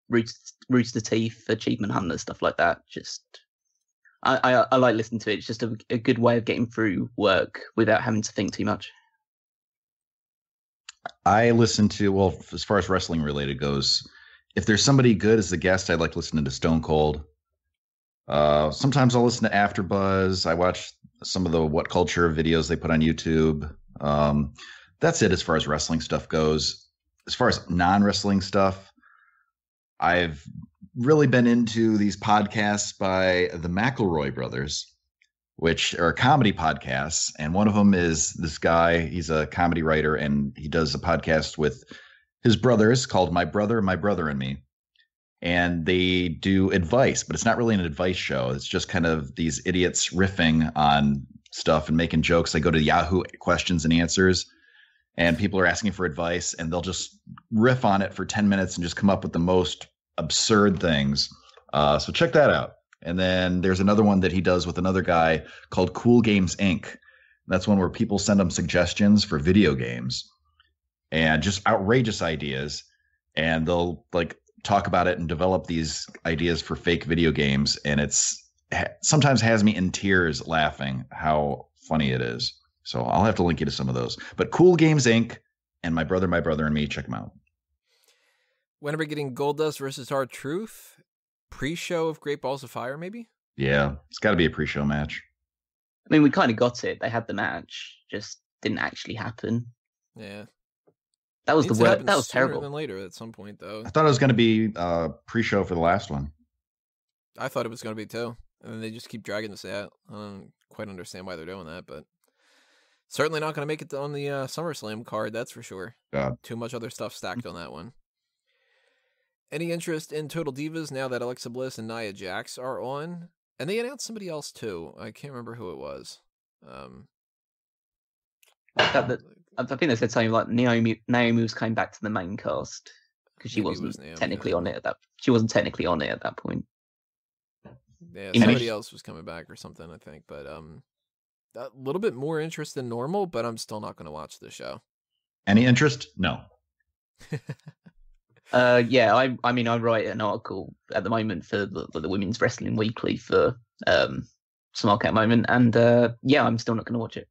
Rooster Teeth, Achievement Hunter, stuff like that. Just I like listening to it. It's just a good way of getting through work without having to think too much. I listen to, well, as far as wrestling related goes, if there's somebody good as the guest, I like listening to Stone Cold. Sometimes I'll listen to AfterBuzz. I watch some of the What Culture videos they put on YouTube. That's it as far as wrestling stuff goes. As far as non-wrestling stuff, I've really been into these podcasts by the McElroy brothers, which are comedy podcasts. And one of them is this guy. He's a comedy writer, and he does a podcast with his brothers called My Brother, and Me. And they do advice, but it's not really an advice show. It's just kind of these idiots riffing on stuff and making jokes. They go to Yahoo questions and answers, and people are asking for advice, and they'll just riff on it for 10 minutes and just come up with the most absurd things. So check that out. And then there's another one that he does with another guy called Cool Games Inc. That's one where people send him suggestions for video games and just outrageous ideas. And they'll like talk about it and develop these ideas for fake video games. And it's sometimes has me in tears laughing how funny it is. So I'll have to link you to some of those. But Cool Games Inc. and My Brother, and Me, check them out. When are we getting Goldust versus R-Truth? Pre-show of Great Balls of Fire, maybe? Yeah, it's got to be a pre-show match. I mean, we kind of got it. They had the match, just didn't actually happen. Yeah. That was the worst. That was terrible. Than later at some point, though. I thought it was going to be pre-show for the last one. I thought it was going to be too. And then they just keep dragging this out. I don't quite understand why they're doing that, but certainly not going to make it on the SummerSlam card, that's for sure. God. Too much other stuff stacked on that one. Any interest in Total Divas now that Alexa Bliss and Nia Jax are on? And they announced somebody else too. I can't remember who it was. I think they said something like Naomi was coming back to the main cast because she wasn't technically on it at that. She wasn't technically on it at that point. Yeah, somebody else was coming back or something, I think. But a little bit more interest than normal. But I'm still not going to watch the show. Any interest? No. Yeah, I mean, I write an article at the moment for the Women's Wrestling Weekly for Smark Out Moment, and yeah, I'm still not going to watch it.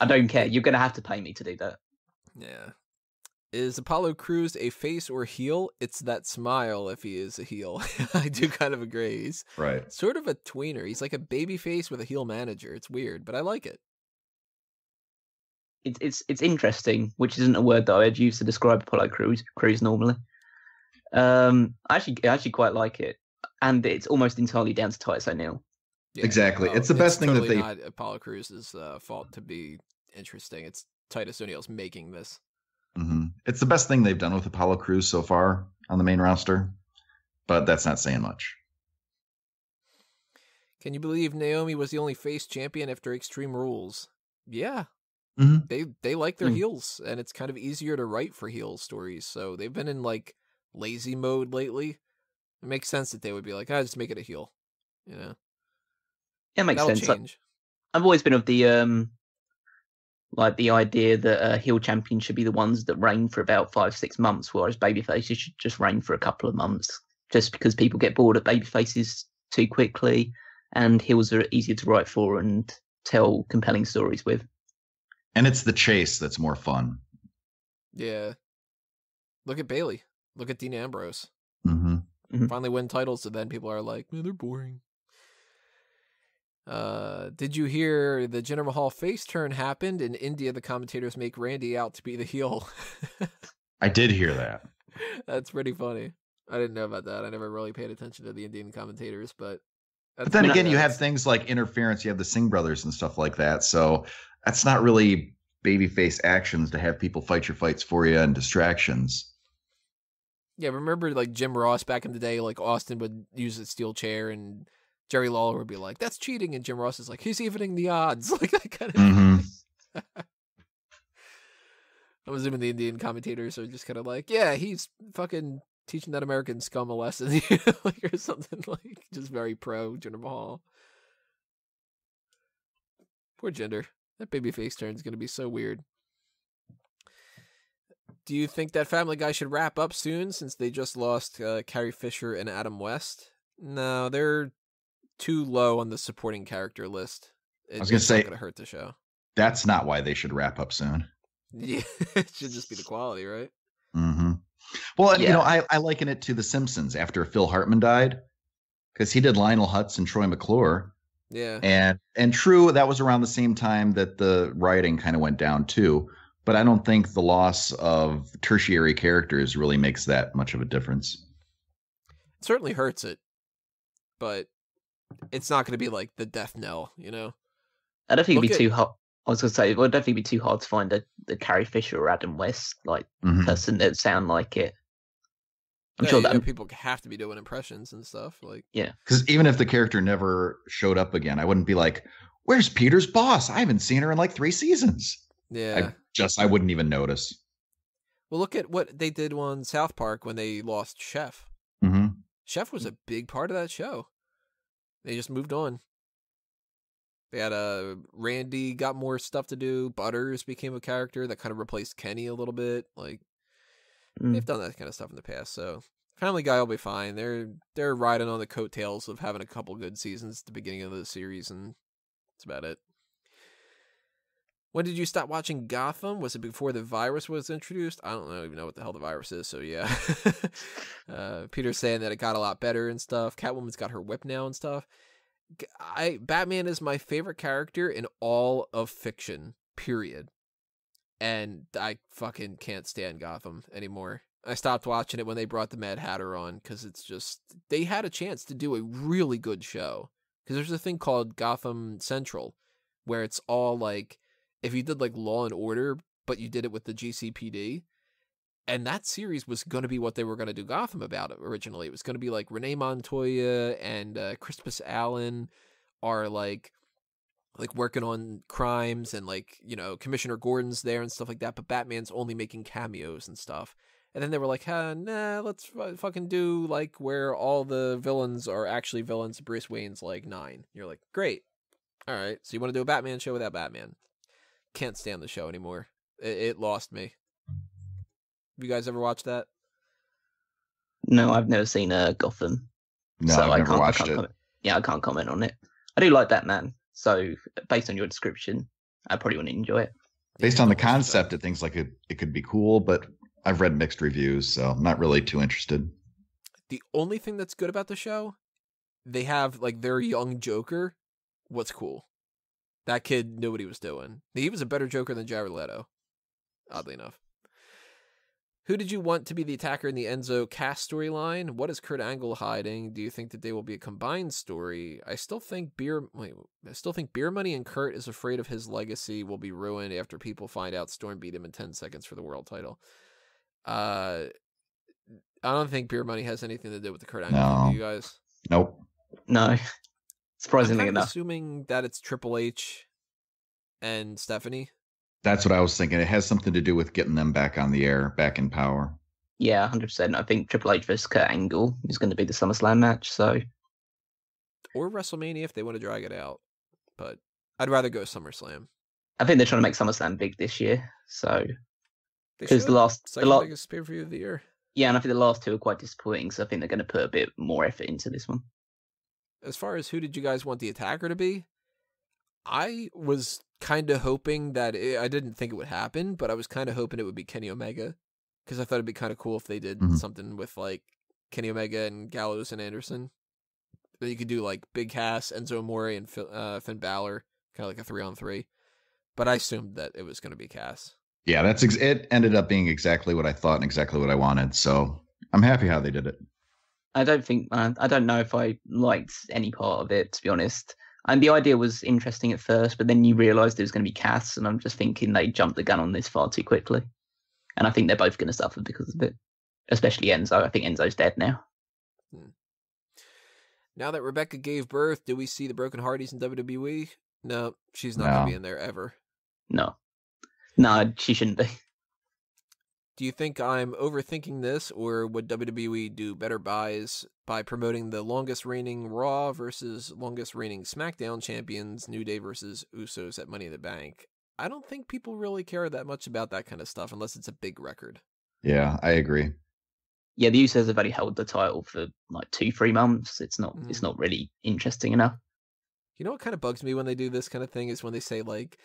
I don't care. You're going to have to pay me to do that. Yeah. Is Apollo Crews a face or heel? It's that smile if he is a heel. I do kind of agree. He's right. Sort of a tweener. He's like a baby face with a heel manager. It's weird, but I like it. It's interesting, which isn't a word that I'd use to describe Apollo Crews normally. I actually quite like it, and it's almost entirely down to Titus O'Neil. Yeah, exactly, it's the best thing that they. Not Apollo Crews' fault to be interesting. It's Titus O'Neil's making this. Mm-hmm. It's the best thing they've done with Apollo Crews so far on the main roster, but that's not saying much. Can you believe Naomi was the only face champion after Extreme Rules? Yeah. Mm-hmm. They like their heels, and it's kind of easier to write for heel stories. So they've been in like lazy mode lately. It makes sense that they would be like, just make it a heel. You know? Yeah, it makes That'll sense. Change. I've always been of the like the idea that heel champions should be the ones that reign for about 5-6 months, whereas babyfaces should just reign for a couple of months, just because people get bored of babyfaces too quickly, and heels are easier to write for and tell compelling stories with. And it's the chase that's more fun. Yeah. Look at Bayley. Look at Dean Ambrose. Mm-hmm. Finally win titles, and then people are like, man, they're boring. Did you hear the Jinder Mahal face turn happened? In India, the commentators make Randy out to be the heel. I did hear that. That's pretty funny. I didn't know about that. I never really paid attention to the Indian commentators, but then again, you have things like interference. You have the Singh brothers and stuff like that. So that's not really babyface actions to have people fight your fights for you and distractions. Yeah, remember like Jim Ross back in the day, like Austin would use a steel chair and Jerry Lawler would be like, "That's cheating," and Jim Ross is like, "He's evening the odds," like that kind of. Mm-hmm. I'm assuming the Indian commentators are just kind of like, "Yeah, he's fucking teaching that American scum a lesson," like, or something, like, just very pro Jinder Mahal. Poor Jinder. That babyface turn is going to be so weird. Do you think that Family Guy should wrap up soon since they just lost Carrie Fisher and Adam West? No, they're too low on the supporting character list. I was going to say, going to hurt the show. That's not why they should wrap up soon. Yeah, it should just be the quality, right? Mm-hmm. Well, you know, I liken it to The Simpsons after Phil Hartman died, because he did Lionel Hutz and Troy McClure. Yeah. And true, that was around the same time that the writing kind of went down too. But I don't think the loss of tertiary characters really makes that much of a difference. It certainly hurts it, but it's not going to be like the death knell, you know? I don't think it'd be too hard. I was going to say, it would definitely be too hard to find the Carrie Fisher or Adam West person that sound like it. I'm sure that people have to be doing impressions and stuff. Like, yeah, because even if the character never showed up again, I wouldn't be like, "Where's Peter's boss? I haven't seen her in like 3 seasons." Yeah, I wouldn't even notice. Well, look at what they did on South Park when they lost Chef. Mm-hmm. Chef was a big part of that show. They just moved on. They had Randy got more stuff to do. Butters became a character that kind of replaced Kenny a little bit. Like, they've done that kind of stuff in the past. So Family Guy will be fine. They're riding on the coattails of having a couple good seasons at the beginning of the series, and that's about it. When did you stop watching Gotham? Was it before the virus was introduced? I don't even know what the hell the virus is, so yeah. Peter's saying that it got a lot better and stuff. Catwoman's got her whip now and stuff. Batman is my favorite character in all of fiction, period. And I fucking can't stand Gotham anymore. I stopped watching it when they brought the Mad Hatter on, because it's just, they had a chance to do a really good show. Because there's a thing called Gotham Central, where it's all like, if you did like Law and Order, but you did it with the GCPD, and that series was going to be what they were going to do Gotham about originally. It was going to be like Renee Montoya and Crispus Allen are like working on crimes, and like, you know, Commissioner Gordon's there and stuff like that, but Batman's only making cameos and stuff. And then they were like, nah, let's fucking do like where all the villains are actually villains. Bruce Wayne's like 9. You're like, great. All right. So you want to do a Batman show without Batman? Can't stand the show anymore. It lost me. Have you guys ever watched that? No, I've never seen Gotham. No, so I've never watched it. Comment. Yeah, I can't comment on it. I do like Batman, so based on your description, I probably wouldn't enjoy it. Based on the concept, it thinks like it could be cool, but I've read mixed reviews, so I'm not really too interested. The only thing that's good about the show, they have like their young Joker. What's cool? That kid knew what he was doing. He was a better Joker than Jared Leto, oddly enough. Who did you want to be the attacker in the Enzo Cass storyline? What is Kurt Angle hiding? Do you think that they will be a combined story? I still think Beer Money and Kurt is afraid of his legacy will be ruined after people find out Storm beat him in 10 seconds for the world title. I don't think Beer Money has anything to do with the Kurt Angle thing, do you guys? Nope. No. Surprisingly I'm enough. assuming that it's Triple H and Stephanie. That's what I was thinking. It has something to do with getting them back on the air, back in power. Yeah, 100%. I think Triple H versus Kurt Angle is going to be the SummerSlam match. So, or WrestleMania if they want to drag it out. But I'd rather go SummerSlam. I think they're trying to make SummerSlam big this year. So, because the second biggest pay-per-view of the year. Yeah, and I think the last 2 are quite disappointing. So I think they're going to put a bit more effort into this one. As far as who did you guys want the attacker to be, I was kind of hoping that I didn't think it would happen, but I was kind of hoping it would be Kenny Omega, because I thought it'd be kind of cool if they did something with like Kenny Omega and Gallows and Anderson. Then you could do like Big Cass, Enzo Amore, and Finn Balor, kind of like a 3-on-3. But I assumed that it was going to be Cass. Yeah, it ended up being exactly what I thought and exactly what I wanted. So I'm happy how they did it. I don't know if I liked any part of it, to be honest. And the idea was interesting at first, but then you realised it was going to be Cass, and I'm just thinking they jumped the gun on this far too quickly. And I think they're both going to suffer because of it, especially Enzo. I think Enzo's dead now. Now that Rebecca gave birth, do we see the Broken Hardys in WWE? No, she's not going to be in there ever. No, she shouldn't be. Do you think I'm overthinking this, or would WWE do better buys by promoting the longest reigning Raw versus longest reigning SmackDown champions, New Day versus Usos at Money in the Bank? I don't think people really care that much about that kind of stuff unless it's a big record. Yeah, I agree. Yeah, the Usos have only held the title for like 2-3 months. It's not really interesting enough. You know what kind of bugs me when they do this kind of thing is when they say, like,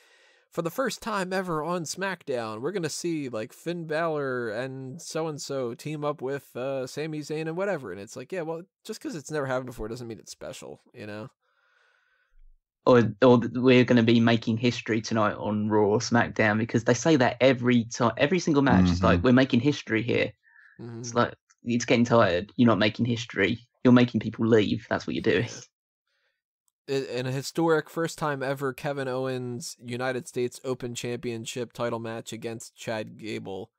for the first time ever on SmackDown, we're going to see, like, Finn Balor and so-and-so team up with Sami Zayn and whatever. And it's like, yeah, well, just because it's never happened before doesn't mean it's special, you know? Or we're going to be making history tonight on Raw or SmackDown, because they say that every time, every single match. It's like, we're making history here. It's like, it's getting tired. You're not making history. You're making people leave. That's what you're doing. In a historic first time ever Kevin Owens United States Open Championship title match against Chad Gable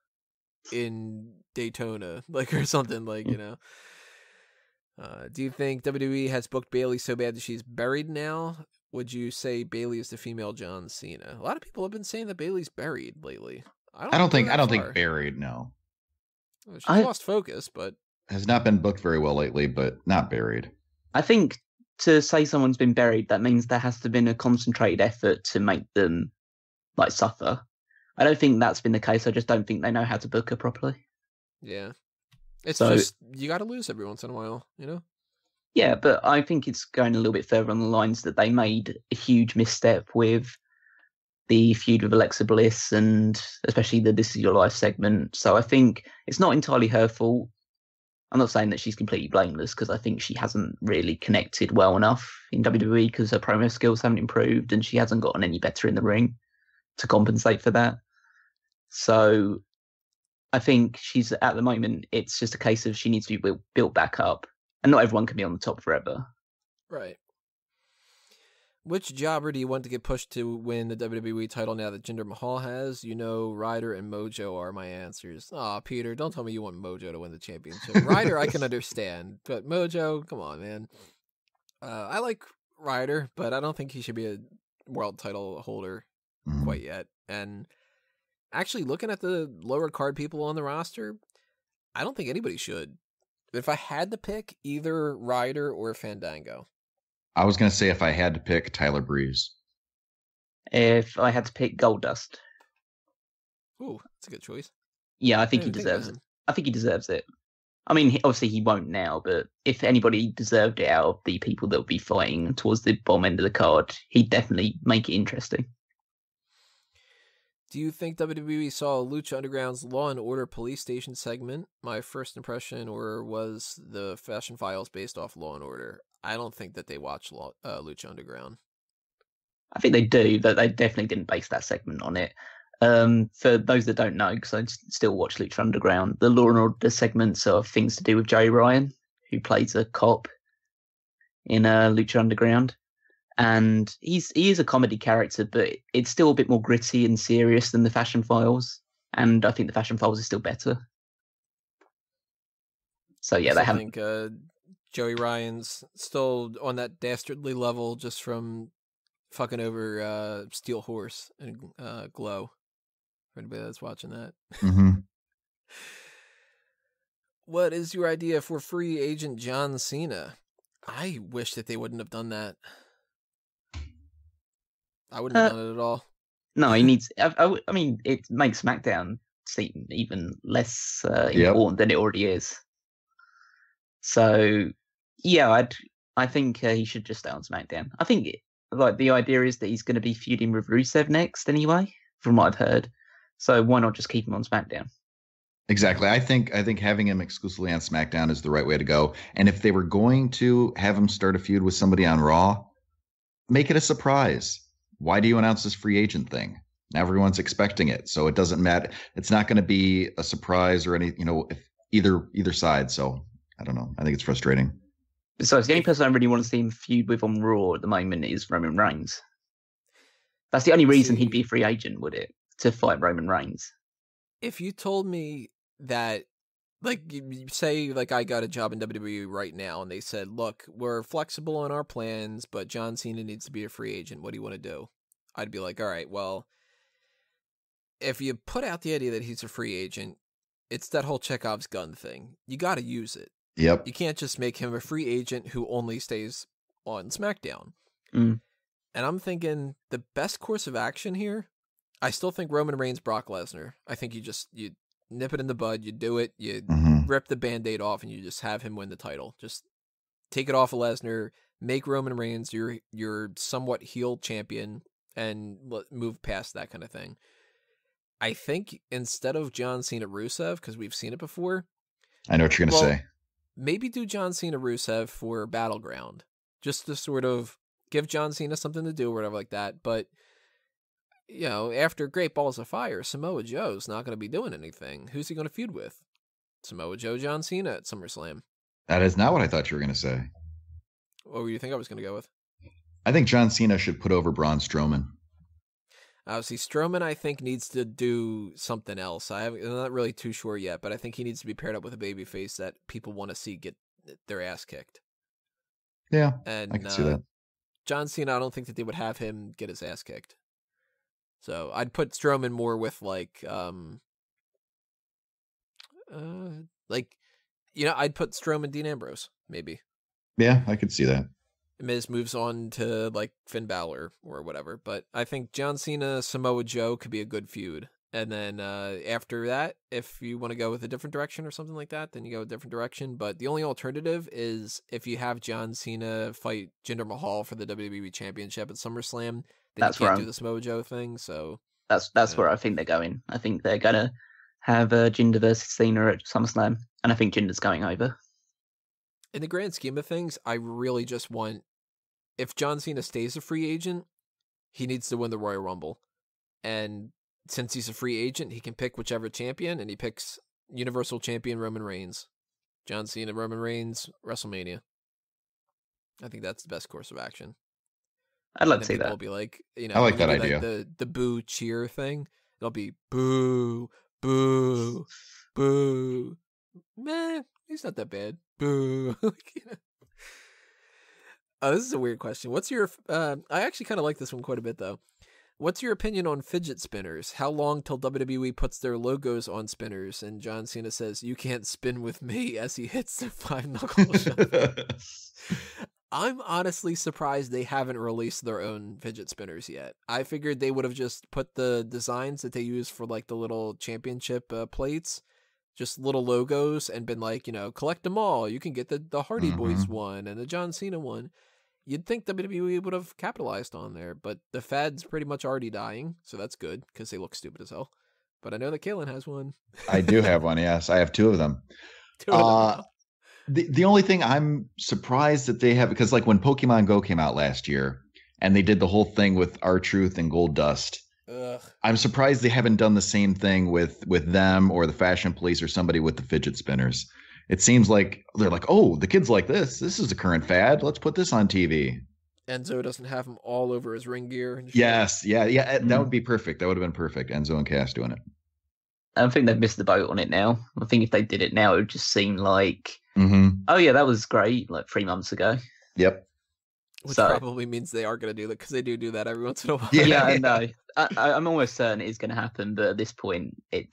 in Daytona, like, or something, like, you know. Do you think WWE has booked Bayley so bad that she's buried now? Would you say Bayley is the female John Cena? A lot of people have been saying that Bayley's buried lately. I don't think buried. No, she's lost focus, but has not been booked very well lately, but not buried. I think to say someone's been buried, that means there has to have been a concentrated effort to make them, like, suffer. I don't think that's been the case. I just don't think they know how to book her properly. Yeah. It's just, you got to lose every once in a while, you know? Yeah, but I think it's going a little bit further on the lines that they made a huge misstep with the feud with Alexa Bliss and especially the This Is Your Life segment. So I think it's not entirely her fault. I'm not saying that she's completely blameless, because I think she hasn't really connected well enough in WWE because her promo skills haven't improved and she hasn't gotten any better in the ring to compensate for that. So I think she's, at the moment, it's just a case of she needs to be built back up, and not everyone can be on the top forever. Right. Which jobber do you want to get pushed to win the WWE title now that Jinder Mahal has? You know, Ryder and Mojo are my answers. Aw, Peter, don't tell me you want Mojo to win the championship. Ryder, I can understand, but Mojo, come on, man. I like Ryder, but I don't think he should be a world title holder quite yet. And actually, looking at the lower card people on the roster, I don't think anybody should. If I had to pick, either Ryder or Fandango. I was going to say if I had to pick, Tyler Breeze. If I had to pick, Goldust. Ooh, that's a good choice. Yeah, I think he deserves it. I think he deserves it. I mean, obviously he won't now, but if anybody deserved it out of the people that would be fighting towards the bottom end of the card, he'd definitely make it interesting. Do you think WWE saw Lucha Underground's Law and Order Police Station segment, my first impression, or was the Fashion Files based off Law and Order? I don't think that they watch Lucha Underground. I think they do, but they definitely didn't base that segment on it. For those that don't know, because I still watch Lucha Underground, the Law and Order segments are things to do with Joey Ryan, who plays a cop in Lucha Underground. And he is a comedy character, but it's still a bit more gritty and serious than the Fashion Files. And I think the Fashion Files is still better. So yeah, they haven't. I think Joey Ryan's still on that dastardly level just from fucking over Steel Horse and Glow. For anybody that's watching that. Mm-hmm. What is your idea for free agent John Cena? I wish that they wouldn't have done that. I wouldn't have done it at all. No, he needs. I mean, it makes SmackDown seem even less important than it already is. So, yeah, I think he should just stay on SmackDown. I think the idea is that he's going to be feuding with Rusev next anyway, from what I've heard. So why not just keep him on SmackDown? Exactly. I think having him exclusively on SmackDown is the right way to go. And if they were going to have him start a feud with somebody on Raw, make it a surprise. Why do you announce this free agent thing? Now everyone's expecting it, so it doesn't matter. It's not going to be a surprise or any, if either side. So I don't know. I think it's frustrating. Besides, the only person I really want to see him feud with on Raw at the moment is Roman Reigns. That's the only reason he'd be a free agent, would it? To fight Roman Reigns. If you told me that like you say, like I got a job in WWE right now, and they said, "Look, we're flexible on our plans, but John Cena needs to be a free agent. What do you want to do?" I'd be like, "All right, well, if you put out the idea that he's a free agent, it's that whole Chekhov's gun thing. You got to use it. Yep. You can't just make him a free agent who only stays on SmackDown." Mm. And I'm thinking the best course of action here, I still think Roman Reigns, Brock Lesnar. I think you nip it in the bud, you do it, you rip the Band-Aid off, and you just have him win the title. Just take it off of Lesnar, make Roman Reigns your somewhat heel champion, and move past that kind of thing. I think instead of John Cena Rusev, because we've seen it before. I know what you're going to say. Maybe do John Cena Rusev for Battleground, just to sort of give John Cena something to do or whatever like that. But, you know, after Great Balls of Fire, Samoa Joe's not going to be doing anything. Who's he going to feud with? Samoa Joe, John Cena at SummerSlam. That is not what I thought you were going to say. What do you think I was going to go with? I think John Cena should put over Braun Strowman. See, Strowman, I think, needs to do something else. I'm not really too sure yet, but I think he needs to be paired up with a babyface that people want to see get their ass kicked. Yeah, and I can see that. John Cena, I don't think that they would have him get his ass kicked. So I'd put Strowman more with I'd put Strowman, Dean Ambrose, maybe. Yeah, I could see that. Miz moves on to like Finn Balor or whatever, but I think John Cena, Samoa Joe could be a good feud. And then after that, if you want to go with a different direction or something like that, then you go a different direction. But the only alternative is if you have John Cena fight Jinder Mahal for the WWE Championship at SummerSlam, then you can't do the Samoa Joe thing. So that's where I think they're going. I think they're gonna have Jinder versus Cena at SummerSlam, and I think Jinder's going over. In the grand scheme of things, I really just want, if John Cena stays a free agent, he needs to win the Royal Rumble. And since he's a free agent, he can pick whichever champion, and he picks Universal Champion Roman Reigns. John Cena, Roman Reigns, WrestleMania. I think that's the best course of action. I'd like to see that. People will be like, I like that idea. The boo cheer thing. It'll be boo, boo, boo. Meh, he's not that bad. Boo. Oh, this is a weird question. What's your? I actually kind of like this one quite a bit, though. What's your opinion on fidget spinners? How long till WWE puts their logos on spinners? And John Cena says, "You can't spin with me," as he hits the 5-knuckle shuffle. I'm honestly surprised they haven't released their own fidget spinners yet. I figured they would have just put the designs that they use for like the little championship plates, just little logos, and been like, collect them all. You can get the Hardy Boys one and the John Cena one. You'd think WWE would have capitalized on there, but the fad's pretty much already dying, so that's good because they look stupid as hell. But I know that Kalen has one. I do have one, yes. I have two of them. The only thing I'm surprised that they have, because like when Pokemon Go came out last year and they did the whole thing with R-Truth and Gold Dust, I'm surprised they haven't done the same thing with them or the Fashion Police or somebody with the fidget spinners. It seems like they're like, oh, the kids like this. This is a current fad. Let's put this on TV. Enzo doesn't have them all over his ring gear. And yes. Yeah. That would be perfect. That would have been perfect. Enzo and Cass doing it. I don't think they've missed the boat on it now. I think if they did it now, it would just seem like, oh, yeah, that was great, like 3 months ago. Yep. Which probably means they are going to do that because they do that every once in a while. Yeah, I know. I'm almost certain it is going to happen, but at this point, it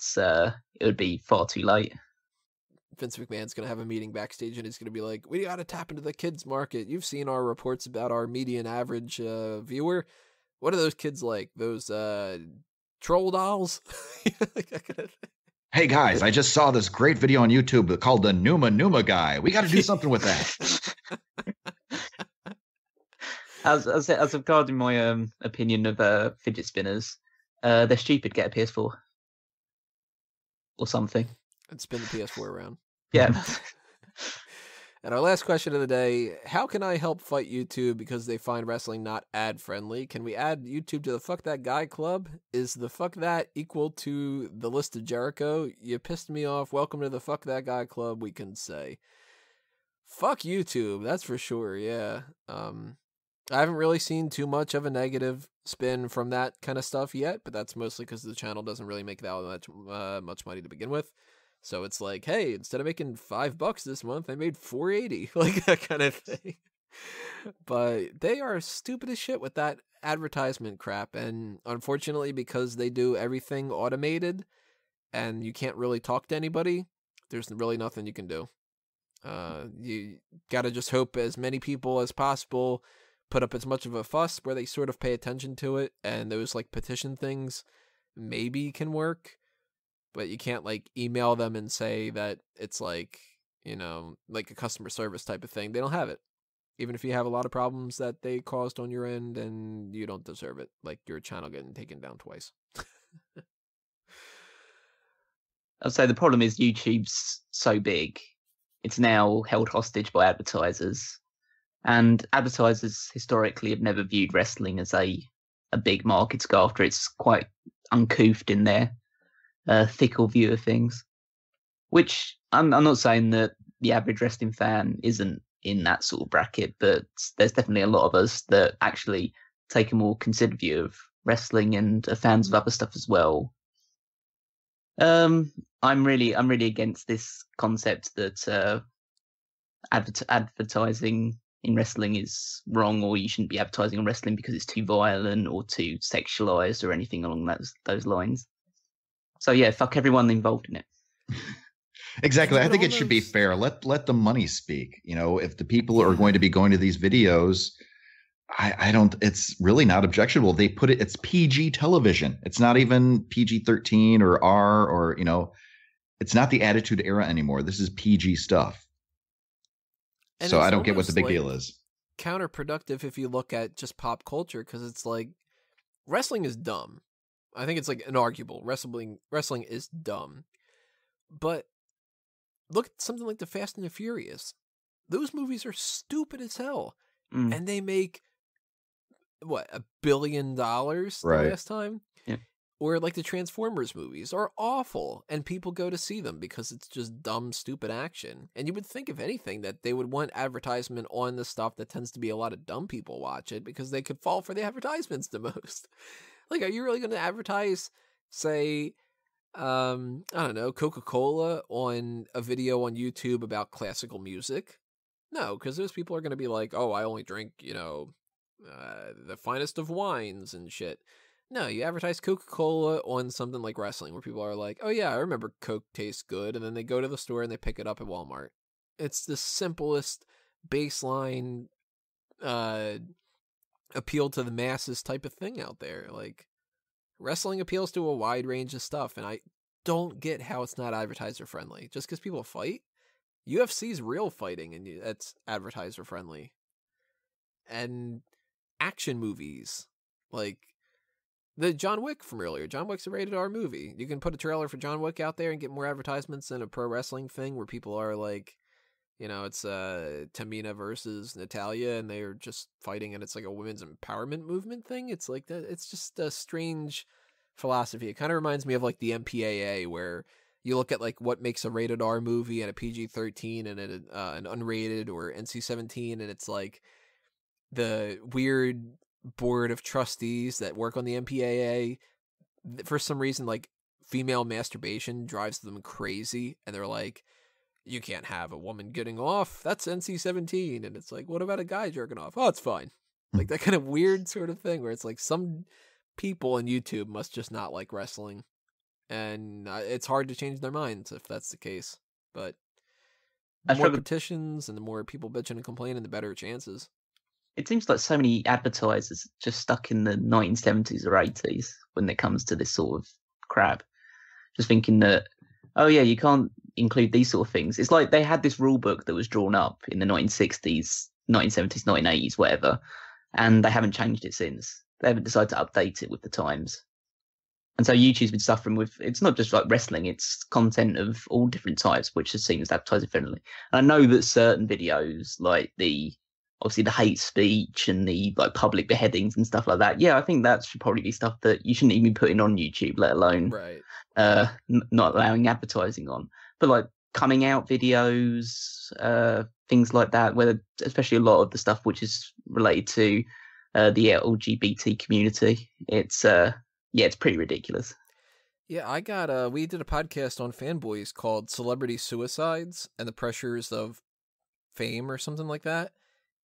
would be far too late. Vince McMahon's going to have a meeting backstage and he's going to be like, we got to tap into the kids market. You've seen our reports about our median average viewer. What are those kids like? Those troll dolls? Hey guys, I just saw this great video on YouTube called the Numa guy. We got to do something with that. As regarding my opinion of fidget spinners, they're stupid. Get a PS4 or something. And spin the PS4 around. Yeah. And our last question of the day, how can I help fight YouTube because they find wrestling not ad-friendly? Can we add YouTube to the Fuck That Guy Club? Is the Fuck That equal to the list of Jericho? You pissed me off. Welcome to the Fuck That Guy Club, we can say. Fuck YouTube, that's for sure, yeah. I haven't really seen too much of a negative spin from that kind of stuff yet, but that's mostly because the channel doesn't really make that much money to begin with. So it's like, hey, instead of making $5 this month, I made $4.80, like that kind of thing. But they are stupid as shit with that advertisement crap. And unfortunately, because they do everything automated and you can't really talk to anybody, there's really nothing you can do. You got to just hope as many people as possible put up as much of a fuss where they sort of pay attention to it. And those like petition things maybe can work, but you can't like email them and say that it's like, like a customer service type of thing. They don't have it. Even if you have a lot of problems that they caused on your end and you don't deserve it, like your channel getting taken down twice. I'd say the problem is YouTube's so big, it's now held hostage by advertisers. And advertisers historically have never viewed wrestling as a big market to go after. It's quite uncouthed in their fickle view of things. Which I'm not saying that the average wrestling fan isn't in that sort of bracket, but there's definitely a lot of us that actually take a more considered view of wrestling and are fans of other stuff as well. I'm really against this concept that advertising in wrestling is wrong, or you shouldn't be advertising on wrestling because it's too violent or too sexualized or anything along those lines. So yeah, fuck everyone involved in it. Exactly. I think it should be fair. Let the money speak. If the people are going to be going to these videos, I don't. It's really not objectionable. They put it. It's PG television. It's not even PG-13 or R or It's not the Attitude Era anymore. This is PG stuff. And so I don't get what the big deal is. Counterproductive if you look at just pop culture, because it's like wrestling is dumb. I think it's like inarguable. Wrestling is dumb, but look at something like the Fast and the Furious. Those movies are stupid as hell, and they make what, $1 billion the last time. Yeah. Or like the Transformers movies are awful, and people go to see them because it's just dumb, stupid action. And you would think, if anything, that they would want advertisement on the stuff that tends to be a lot of dumb people watch it, because they could fall for the advertisements the most. Like, are you really going to advertise, say, I don't know, Coca-Cola on a video on YouTube about classical music? No, because those people are going to be like, oh, I only drink, the finest of wines and shit. No, you advertise Coca-Cola on something like wrestling, where people are like, oh yeah, I remember Coke tastes good, and then they go to the store and they pick it up at Walmart. It's the simplest baseline appeal to the masses type of thing out there. Like, wrestling appeals to a wide range of stuff, and I don't get how it's not advertiser friendly. Just because people fight? UFC's real fighting, and it's advertiser friendly. And action movies, like the John Wick from earlier. John Wick's a rated R movie. You can put a trailer for John Wick out there and get more advertisements than a pro wrestling thing where people are like, it's Tamina versus Natalia, and they're just fighting, and it's like a women's empowerment movement thing. It's like that. It's just a strange philosophy. It kind of reminds me of like the MPAA, where you look at like what makes a rated R movie and a PG-13 and an unrated or NC-17, and it's like the weird board of trustees that work on the MPAA, for some reason, like female masturbation drives them crazy, and they're like, you can't have a woman getting off, that's NC-17. And it's like, what about a guy jerking off? Oh, it's fine. Like that kind of weird sort of thing where it's like some people on YouTube must just not like wrestling, and it's hard to change their minds if that's the case. But the more petitions and the more people bitching and complaining, the better chances. It seems like so many advertisers just stuck in the 1970s or 80s when it comes to this sort of crap. Just thinking that, oh yeah, you can't include these sort of things. It's like they had this rule book that was drawn up in the 1960s, 1970s, 1980s, whatever, and they haven't changed it since. They haven't decided to update it with the times. And so YouTube's been suffering with, it's not just like wrestling, it's content of all different types, which is seen as advertiser friendly. And I know that certain videos, like obviously the hate speech and the like public beheadings and stuff like that, yeah, I think that should probably be stuff that you shouldn't even be putting on YouTube, let alone not allowing advertising on. But like coming out videos, things like that, where especially a lot of the stuff which is related to the LGBT community, it's pretty ridiculous. Yeah, I got we did a podcast on Fanboys called Celebrity Suicides and the Pressures of Fame or something like that.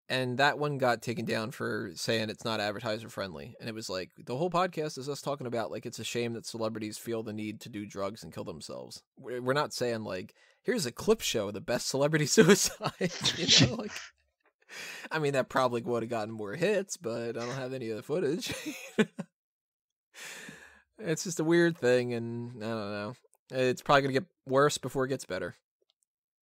And that one got taken down for saying it's not advertiser friendly. And it was like, the whole podcast is us talking about, like, it's a shame that celebrities feel the need to do drugs and kill themselves. We're not saying, like, here's a clip show of the best celebrity suicide. You know, like, I mean, that probably would have gotten more hits, but I don't have any of the footage. It's just a weird thing, and I don't know. It's probably going to get worse before it gets better.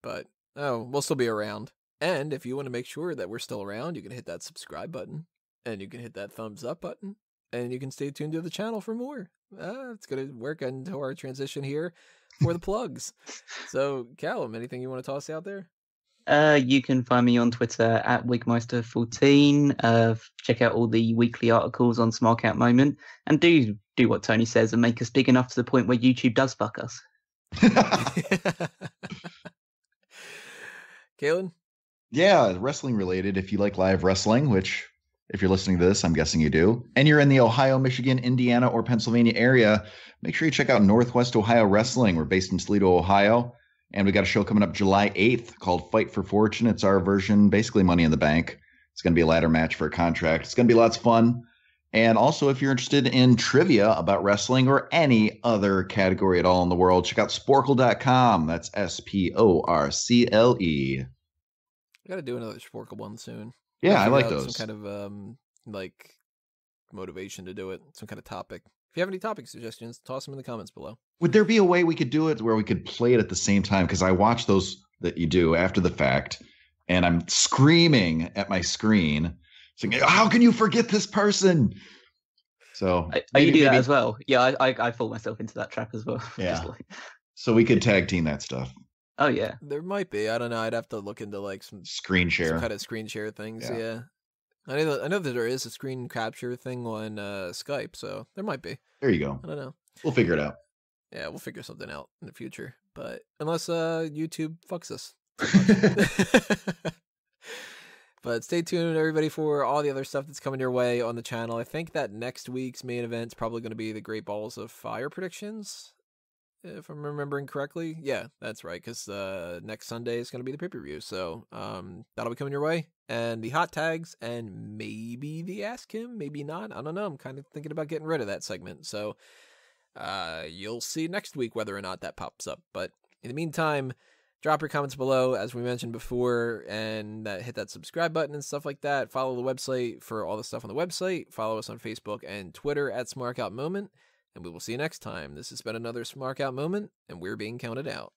But, we'll still be around. And if you want to make sure that we're still around, you can hit that subscribe button, and you can hit that thumbs up button, and you can stay tuned to the channel for more. It's going to work into our transition here for the plugs. So, Callum, anything you want to toss out there? You can find me on Twitter at Wigmeister14. Check out all the weekly articles on Smark Out Moment, and do what Tony says and make us big enough to the point where YouTube does fuck us. Kalen? Yeah, wrestling related. If you like live wrestling, which if you're listening to this, I'm guessing you do, and you're in the Ohio, Michigan, Indiana, or Pennsylvania area, make sure you check out Northwest Ohio Wrestling. We're based in Toledo, Ohio, and we got a show coming up July 8th called Fight for Fortune. It's our version, basically Money in the Bank. It's going to be a ladder match for a contract. It's going to be lots of fun. And also, if you're interested in trivia about wrestling or any other category at all in the world, check out sporkle.com. That's SPORCLE. I got to do another Sporkle one soon. Yeah, I like those. Some kind of like motivation to do it. Some kind of topic. If you have any topic suggestions, toss them in the comments below. Would there be a way we could do it where we could play it at the same time? Because I watch those that you do after the fact, and I'm screaming at my screen, saying, "How can you forget this person?" So you do that as well. Yeah, I fall myself into that trap as well. Yeah. So we could tag team that stuff. Oh yeah, there might be. I don't know. I'd have to look into like some screen share, some kind of screen share things. Yeah. I know that there is a screen capture thing on Skype, so there might be. There you go. I don't know. We'll figure it out. Yeah, we'll figure something out in the future. But unless YouTube fucks us. But stay tuned, everybody, for all the other stuff that's coming your way on the channel. I think that next week's main event is probably going to be the Great Balls of Fire predictions, if I'm remembering correctly. Yeah, that's right, because next Sunday is going to be the pay-per-view. So that'll be coming your way. And the hot tags and maybe the Ask Him, maybe not. I don't know. I'm kind of thinking about getting rid of that segment. So you'll see next week whether or not that pops up. But in the meantime, drop your comments below, as we mentioned before, and hit that subscribe button and stuff like that. Follow the website for all the stuff on the website. Follow us on Facebook and Twitter at Smark Out Moment. And we will see you next time. This has been another Smark Out Moment, and we're being counted out.